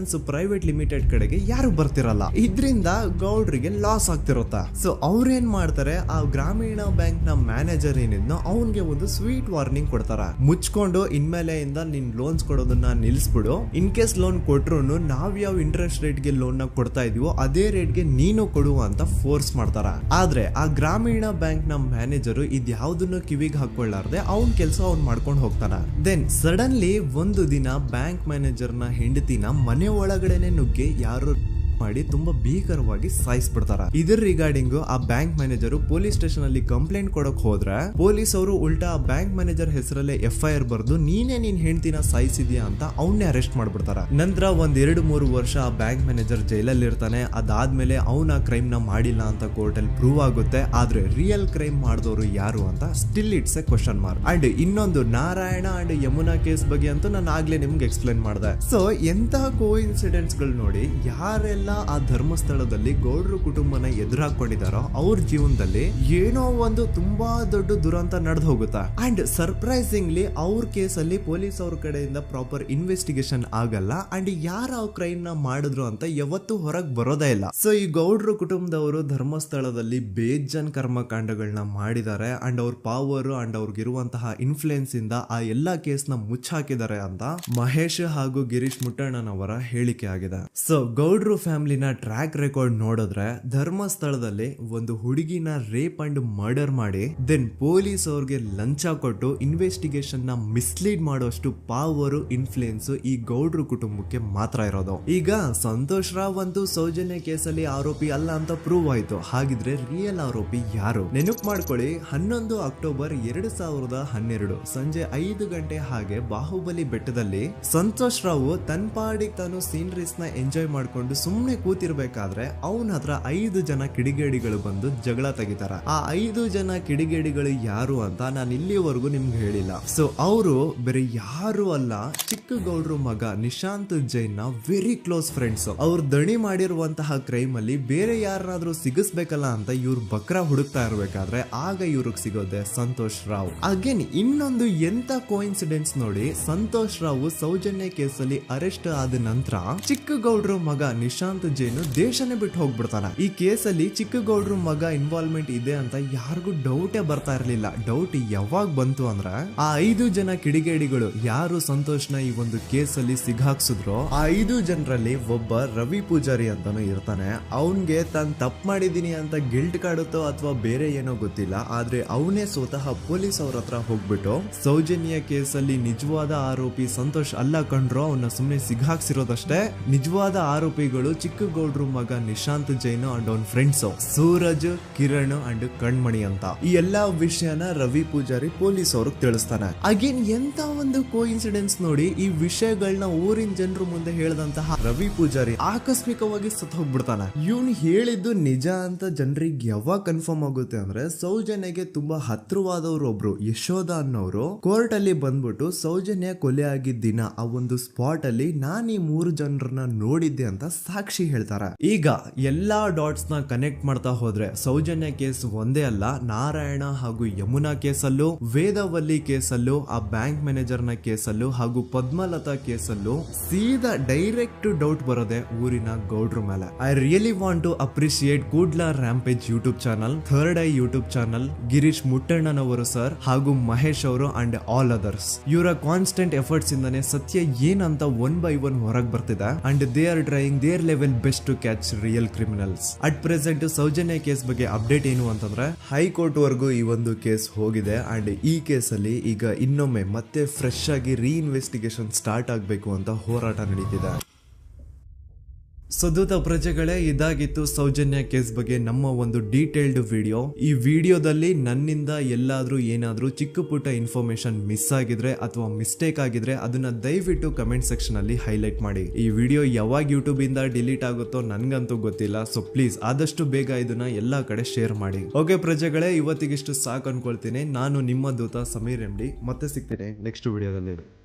S1: ಪ್ರೈವೇಟ್ ಲಿಮಿಟೆಡ್ ಕಡೆಗೆ ಯಾರು ಬರ್ತಿರಲ್ಲ. ಇದರಿಂದ ಗೌಡ್ರಿಗೆ ಲಾಸ್ ಆಗ್ತಿರುತ್ತಾ. ಸೊ ಅವ್ರೇನ್ ಮಾಡ್ತಾರೆ, ಆ ಗ್ರಾಮೀಣ ಬ್ಯಾಂಕ್ ನ ಮ್ಯಾನೇಜರ್ ಏನಿದ್ನೋ ಅವನ್ಗೆ ಒಂದು ಸ್ವೀಟ್ ವಾರ್ನಿಂಗ್ ಕೊಡ್ತಾರ, ಮುಚ್ಕೊಂಡು ಇನ್ಮೇಲೆ ಇಂದ ನಿನ್ ಲೋನ್ಸ್ ಕೊಡೋದನ್ನ ನಿಲ್ಸ್ಬಿಡು. ಇನ್ ಕೇಸ್ ಲೋನ್ ಕೊಟ್ರು ನಾವ್ ಯಾವ ಇಂಟ್ರೆಸ್ಟ್ ರೇಟ್ ಗೆ ಲೋನ್ ನ ಕೊಡ್ತಾ ಇದೀವೋ ಅದೇ ರೇಟ್ ಗೆ ನೀನು ಕೊಡುವ ಅಂತ ಫೋರ್ಸ್ ಮಾಡ್ತಾರ. ಆದ್ರೆ ಆ ಗ್ರಾಮೀಣ ಬ್ಯಾಂಕ್ ನ ಮ್ಯಾನೇಜರ್ ಇದ್ಯಾವುದನ್ನು ಕಿವಿಗೆ ಹಾಕೊಳ್ಳಾರ್ದೆ ಅವನ್ ಕೆಲಸ ಅವ್ನ್ ಮಾಡ್ಕೊಂಡು ಹೋಗ್ತಾನ. ದೆನ್ ಸಡನ್ಲಿ ಒಂದು ದಿನ ಬ್ಯಾಂಕ್ ಮ್ಯಾನೇಜರ್ ನ ಹೆಂಡತಿನ ಮನೆ ಒಳಗಡೆನೆ ನುಗ್ಗಿ ಯಾರು ಮಾಡಿ ತುಂಬಾ ಭೀಕರವಾಗಿ ಸಾಯಿಸ್ಬಿಡ್ತಾರ. ಇದರ ರಿಗಾರ್ಡಿಂಗ್ ಆ ಬ್ಯಾಂಕ್ ಮ್ಯಾನೇಜರ್ ಪೊಲೀಸ್ ಸ್ಟೇಷನ್ ಅಲ್ಲಿ ಕಂಪ್ಲೇಂಟ್ ಕೊಡಕ್ ಹೋದ್ರೆ ಪೊಲೀಸ್ ಅವರು ಉಲ್ಟಾ ಆ ಬ್ಯಾಂಕ್ ಮ್ಯಾನೇಜರ್ ಹೆಸರಲ್ಲೇ FIR ಬರ್ದು ನೀನೇ ನಿನ್ ಹೆಂಡತಿನ ಸಾಯಿಸಿದ್ಯಾ ಅಂತ ಅವನ್ನೇ ಅರೆಸ್ಟ್ ಮಾಡ್ಬಿಡ್ತಾರ. ನಂತರ 1-2-3 ವರ್ಷ ಆ ಬ್ಯಾಂಕ್ ಮ್ಯಾನೇಜರ್ ಜೈಲಲ್ಲಿ ಇರ್ತಾನೆ. ಅದಾದ್ಮೇಲೆ ಅವನ ಕ್ರೈಮ್ ನ ಮಾಡಿಲ್ಲ ಅಂತ ಕೋರ್ಟ್ ಅಲ್ಲಿ ಪ್ರೂವ್ ಆಗುತ್ತೆ. ಆದ್ರೆ ರಿಯಲ್ ಕ್ರೈಮ್ ಮಾಡಿದವರು ಯಾರು ಅಂತ still it's A question mark. And ಇನ್ನೊಂದು ನಾರಾಯಣ ಅಂಡ್ ಯಮುನಾ ಕೇಸ್ ಬಗ್ಗೆ ಅಂತೂ ನಾನು ಆಗ್ಲೇ ನಿಮ್ಗೆ ಎಕ್ಸ್ಪ್ಲೇನ್ ಮಾಡಿದೆ. ಸೊ ಎಂತಹ ಕೋ ಇನ್ಸಿಡೆಂಟ್ಸ್ ಗಳು ನೋಡಿ, ಯಾರೆಲ್ಲ ಆ ಧರ್ಮಸ್ಥಳದಲ್ಲಿ ಗೌಡ್ರು ಕುಟುಂಬನ ಎದುರಾಕೊಂಡಿದಾರೋ ಅವ್ರ ಜೀವನದಲ್ಲಿ ಏನೋ ಒಂದು ತುಂಬಾ ದೊಡ್ಡ ದುರಂತ ನಡೆದು ಹೋಗುತ್ತಾ. ಅಂಡ್ ಸರ್ಪ್ರೈಸಿಂಗ್ಲಿ ಅವ್ರ ಕೇಸಲ್ಲಿ ಪೊಲೀಸ್ ಅವ್ರ ಕಡೆಯಿಂದ ಪ್ರಾಪರ್ ಇನ್ವೆಸ್ಟಿಗೇಷನ್ ಆಗಲ್ಲ. ಅಂಡ್ ಯಾರ ಆ ಕ್ರೈಮ್ ನ ಮಾಡಿದ್ರು ಅಂತ ಯಾವತ್ತೂ ಹೊರಗೆ ಬರೋದೇ ಇಲ್ಲ. ಸೊ ಈ ಗೌಡ್ರು ಕುಟುಂಬದವರು ಧರ್ಮಸ್ಥಳದಲ್ಲಿ ಬೇಜನ್ ಕರ್ಮಕಾಂಡಗಳನ್ನ ಮಾಡಿದ್ದಾರೆ. ಅಂಡ್ ಅವ್ರ ಪವರ್ ಅಂಡ್ ಅವ್ರಿಗಿರುವಂತಹ ಇನ್ಫ್ಲೂಯೆನ್ಸ್ ಇಂದ ಆ ಎಲ್ಲಾ ಕೇಸ್ ನ ಮುಚ್ಚಾಕಿದ್ದಾರೆ ಅಂತ ಮಹೇಶ್ ಹಾಗೂ ಗಿರೀಶ್ ಮುಟ್ಟಣ್ಣನವರ ಹೇಳಿಕೆ ಆಗಿದೆ. ಸೊ ಗೌಡ್ರು ಫ್ಯಾಮಿಲಿನ ಟ್ರ್ಯಾಕ್ ರೆಕಾರ್ಡ್ ನೋಡಿದ್ರೆ ಧರ್ಮಸ್ಥಳದಲ್ಲಿ ಒಂದು ಹುಡುಗಿನ ರೇಪ್ ಅಂಡ್ ಮರ್ಡರ್ ಮಾಡಿ ದೆನ್ ಪೊಲೀಸ್ ಅವ್ರಿಗೆ ಲಂಚ ಕೊಟ್ಟು ಇನ್ವೆಸ್ಟಿಗೇಷನ್ ನ ಮಿಸ್ಲೀಡ್ ಮಾಡುವಷ್ಟು ಪವರ್ ಇನ್ಫ್ಲೂಯೆನ್ಸ್ ಈ ಗೌಡ್ರು ಕುಟುಂಬಕ್ಕೆ ಮಾತ್ರ ಇರೋದು. ಈಗ ಸಂತೋಷ್ ರಾವ್ ಅಂತೂ ಸೌಜನ್ಯ ಕೇಸಲ್ಲಿ ಆರೋಪಿ ಅಲ್ಲ ಅಂತ ಪ್ರೂವ್ ಆಯ್ತು. ಹಾಗಿದ್ರೆ ರಿಯಲ್ ಆರೋಪಿ ಯಾರು? ನೆನಪು ಮಾಡ್ಕೊಳ್ಳಿ, 11 ಅಕ್ಟೋಬರ್ 2012 ಸಂಜೆ 5 ಗಂಟೆ ಹಾಗೆ ಬಾಹುಬಲಿ ಬೆಟ್ಟದಲ್ಲಿ ಸಂತೋಷ್ ರಾವ್ ತನ್ನ ಪಾಡಿಗೆ ತಾನು ಸೀನರೀಸ್ ನ ಎಂಜಾಯ್ ಮಾಡ್ಕೊಂಡು ಸುಮ್ಮನೆ ಕೂತಿರ್ಬೇಕಾದ್ರೆ ಅವನ ಹತ್ರ 5 ಜನ ಕಿಡಿಗೇಡಿಗಳು ಬಂದು ಜಗಳ ತೆಗಿತಾರ. ಆ 5 ಜನ ಕಿಡಿಗೇಡಿಗಳು ಯಾರು ಅಂತ ನಾನು ಇಲ್ಲಿವರೆಗೂ ನಿಮ್ಗೆ ಹೇಳಿಲ್ಲ. ಸೊ ಅವರು ಬೇರೆ ಯಾರು ಅಲ್ಲ, ಚಿಕ್ಕ ಗೌಡ್ರು ಮಗ ನಿಶಾಂತ್ ಜೈನ್ ನ ವೆರಿ ಕ್ಲೋಸ್ ಫ್ರೆಂಡ್ಸ್. ಅವ್ರು ದಣಿ ಮಾಡಿರುವಂತಹ ಕ್ರೈಮ್ ಅಲ್ಲಿ ಬೇರೆ ಯಾರನ್ನಾದ್ರೂ ಸಿಗಿಸ್ಬೇಕಲ್ಲ ಅಂತ ಇವ್ರು ಬಕ್ರ ಹುಡುಕ್ತಾ ಇರ್ಬೇಕಾದ್ರೆ ಆಗ ಇವ್ರಿಗೆ ಸಿಗೋದೆ ಸಂತೋಷ್ ರಾವ್. ಅಗೇನ್ ಇನ್ನೊಂದು ಎಂತ ಕೋಇನ್ಸಿಡೆನ್ಸ್ ನೋಡಿ, ಸಂತೋಷ್ ರಾವ್ ಸೌಜನ್ಯ ಕೇಸಲ್ಲಿ ಅರೆಸ್ಟ್ ಆದ ನಂತರ ಚಿಕ್ಕ ಗೌಡ್ರು ಮಗ ನಿಶಾಂತ್ ಜೈನ್ ದೇಶನೇ ಬಿಟ್ಟು ಹೋಗ್ಬಿಡ್ತಾನೆ. ಈ ಕೇಸಲ್ಲಿ ಚಿಕ್ಕ ಗೌಡ್ರು ಮಗ ಇನ್ವಾಲ್ವ್ಮೆಂಟ್ ಇದೆ ಅಂತ ಯಾರಿಗೂ ಡೌಟೇ ಬರ್ತಾ ಇರ್ಲಿಲ್ಲ. ಡೌಟ್ ಯಾವಾಗ ಬಂತು ಅಂದ್ರೆ ಆ 5 ಜನ ಕಿಡಿಗೇಡಿಗಳು ಯಾರು ಸಂತೋಷ್ನ ಈ ಒಂದು ಕೇಸಲ್ಲಿ ಸಿಗಾಕ್ಸಿದ್ರು ಆ 5 ಜನರಲ್ಲಿ ಒಬ್ಬ ರವಿ ಪೂಜಾರಿ ಅಂತಾನು ಇರ್ತಾನೆ. ಅವನ್ಗೆ ತಾನು ತಪ್ಪು ಮಾಡಿದೀನಿ ಅಂತ ಗಿಲ್ಟ್ ಕಾಡುತ್ತೋ ಅಥವಾ ಬೇರೆ ಏನೋ ಗೊತ್ತಿಲ್ಲ, ಆದ್ರೆ ಅವನೇ ಸ್ವತಃ ಪೊಲೀಸ್ ಅವ್ರ ಹತ್ರ ಹೋಗ್ಬಿಟ್ಟು ಸೌಜನ್ಯ ಕೇಸಲ್ಲಿ ನಿಜವಾದ ಆರೋಪಿ ಸಂತೋಷ್ ಅಲ್ಲ ಕಂಡ್ರು, ಅವನ್ನ ಸುಮ್ನೆ ಸಿಗಾಕ್ಸಿರೋದಷ್ಟೇ, ನಿಜವಾದ ಆರೋಪಿಗಳು ಚಿಕ್ಕ ಗೌಡ್ರು ಮಗ ನಿಶಾಂತ್ ಜೈನ್ ಅಂಡ್ ಅವನ್ ಫ್ರೆಂಡ್ಸ್ ಸೂರಜ್, ಕಿರಣ್ ಅಂಡ್ ಕಣ್ಮಣಿ ಅಂತ. ಈ ಎಲ್ಲಾ ವಿಷಯನ ರವಿ ಪೂಜಾರಿ ಪೊಲೀಸ್ ಅವ್ರಿಗೆ ತಿಳಿಸ್ತಾನೆ. ಅಗೇನ್ ಎಂತ ಒಂದು ಕೋಇನ್ಸಿಡೆನ್ಸ್ ನೋಡಿ, ಈ ವಿಷಯಗಳನ್ನ ಊರಿನ ಜನರು ಮುಂದೆ ಹೇಳಿದಂತಹ ರವಿ ಪೂಜಾರಿ ಆಕಸ್ಮಿಕವಾಗಿ ಸತ್ತು ಹೋಗ್ಬಿಡ್ತಾನೆ. ಇವನು ಹೇಳಿದ್ದು ನಿಜ ಅಂತ ಜನರಿಗೆ ಯಾವಾಗ ಕನ್ಫರ್ಮ್ ಆಗುತ್ತೆ ಅಂದ್ರೆ ಸೌಜನ್ಯಗೆ ತುಂಬಾ ಹತ್ರವಾದವ್ರು ಒಬ್ರು ಯಶೋಧ ಅನ್ನೋರು ಕೋರ್ಟ್ ಅಲ್ಲಿ ಬಂದ್ಬಿಟ್ಟು ಸೌಜನ್ಯ ಕೊಲೆ ಆಗಿದ್ದ ದಿನ ಆ ಒಂದು ಸ್ಪಾಟ್ ಅಲ್ಲಿ ನಾನು ಈ 3 ಜನರನ್ನ ನೋಡಿದ್ದೆ ಅಂತ ಸಾಕ್ಷಿ ಹೇಳ್ತಾರೆ. ಈಗ ಎಲ್ಲಾ ಡಾಟ್ಸ್ ನ ಕನೆಕ್ಟ್ ಮಾಡ್ತಾ ಹೋದ್ರೆ ಸೌಜನ್ಯ ಕೇಸ್ ಒಂದೇ ಅಲ್ಲ, ನಾರಾಯಣ ಹಾಗೂ ಯಮುನಾ ಕೇಸಲ್ಲೂ, ವೇದವಲ್ಲಿ ಕೇಸಲ್ಲೂ, ಆ ಬ್ಯಾಂಕ್ ಮ್ಯಾನೇಜರ್ ನ ಕೇಸಲ್ಲೂ ಹಾಗೂ ಪದ್ಮಲತಾ ಕೇಸಲ್ಲೂ ಸೀದಾ ಡೈರೆಕ್ಟ್ ಡೌಟ್ ಬರೋದೆ ಊರಿನ ಗೌಡ್ರ ಮೇಲೆ. I really want to appreciate Kudla rampage YouTube channel, third eye YouTube channel, Girish ಮುಟ್ಟಣ್ಣನವರು ಸರ್ ಹಾಗೂ ಮಹೇಶ್ ಅವರು ಅಂಡ್ ಆಲ್ ಅದರ್ಸ್. ಇವರ ಕಾನ್ಸ್ಟೆಂಟ್ ಎಫರ್ಟ್ಸ್ ಇಂದಾನೆ ಸತ್ಯ ಏನಂತ 1 by 1 ಹೊರಗೆ ಬರ್ತಿದೆ and they are trying their level best to catch real criminals. At present Sowjanya case ಬಗ್ಗೆ ಅಪ್ಡೇಟ್ ಏನು ಅಂತಂದ್ರೆ ಹೈಕೋರ್ಟ್ ವರೆಗೂ ಈ ಒಂದು ಕೇಸ್ ಹೋಗಿದೆ ಅಂಡ್ ಈ ಕೇಸಲ್ಲಿ ಈಗ ಇನ್ನೊಮ್ಮೆ ಮತ್ತೆ ಫ್ರೆಶ್ ಆಗಿ ರೀಇನ್ವೆಸ್ಟಿಗೇಷನ್ ಸ್ಟಾರ್ಟ್ ಆಗಬೇಕು ಅಂತ ಹೋರಾಟ ನಡೀತಿದೆ. ಸದುತ ಪ್ರಜೆಗಳೇ, ಇದಾಗಿತ್ತು ಸೌಜನ್ಯ ಕೇಸ್ ಬಗ್ಗೆ ನಮ್ಮ ಒಂದು ಡೀಟೇಲ್ಡ್ ವಿಡಿಯೋ. ಈ ವಿಡಿಯೋದಲ್ಲಿ ನನ್ನಿಂದ ಎಲ್ಲಾದ್ರೂ ಏನಾದ್ರೂ ಚಿಕ್ಕ ಪುಟ್ಟ ಇನ್ಫಾರ್ಮೇಶನ್ ಮಿಸ್ ಆಗಿದ್ರೆ ಅಥವಾ ಮಿಸ್ಟೇಕ್ ಆಗಿದ್ರೆ ಅದನ್ನ ದಯವಿಟ್ಟು ಕಮೆಂಟ್ ಸೆಕ್ಷನ್ ಅಲ್ಲಿ ಹೈಲೈಟ್ ಮಾಡಿ. ಈ ವಿಡಿಯೋ ಯಾವಾಗ ಯೂಟ್ಯೂಬ್ ಇಂದ ಡಿಲೀಟ್ ಆಗುತ್ತೋ ನನ್ಗಂತೂ ಗೊತ್ತಿಲ್ಲ. ಸೊ ಪ್ಲೀಸ್ ಆದಷ್ಟು ಬೇಗ ಇದನ್ನ ಎಲ್ಲಾ ಕಡೆ ಶೇರ್ ಮಾಡಿ. ಓಕೆ ಪ್ರಜೆಗಳೇ, ಇವತ್ತಿಗಿಷ್ಟು ಸಾಕು ಅನ್ಕೊಳ್ತೀನಿ. ನಾನು ನಿಮ್ಮ ದೂತ ಸಮೀರ್ MD. ಮತ್ತೆ ಸಿಗ್ತೀನಿ ನೆಕ್ಸ್ಟ್ ವಿಡಿಯೋದಲ್ಲಿ.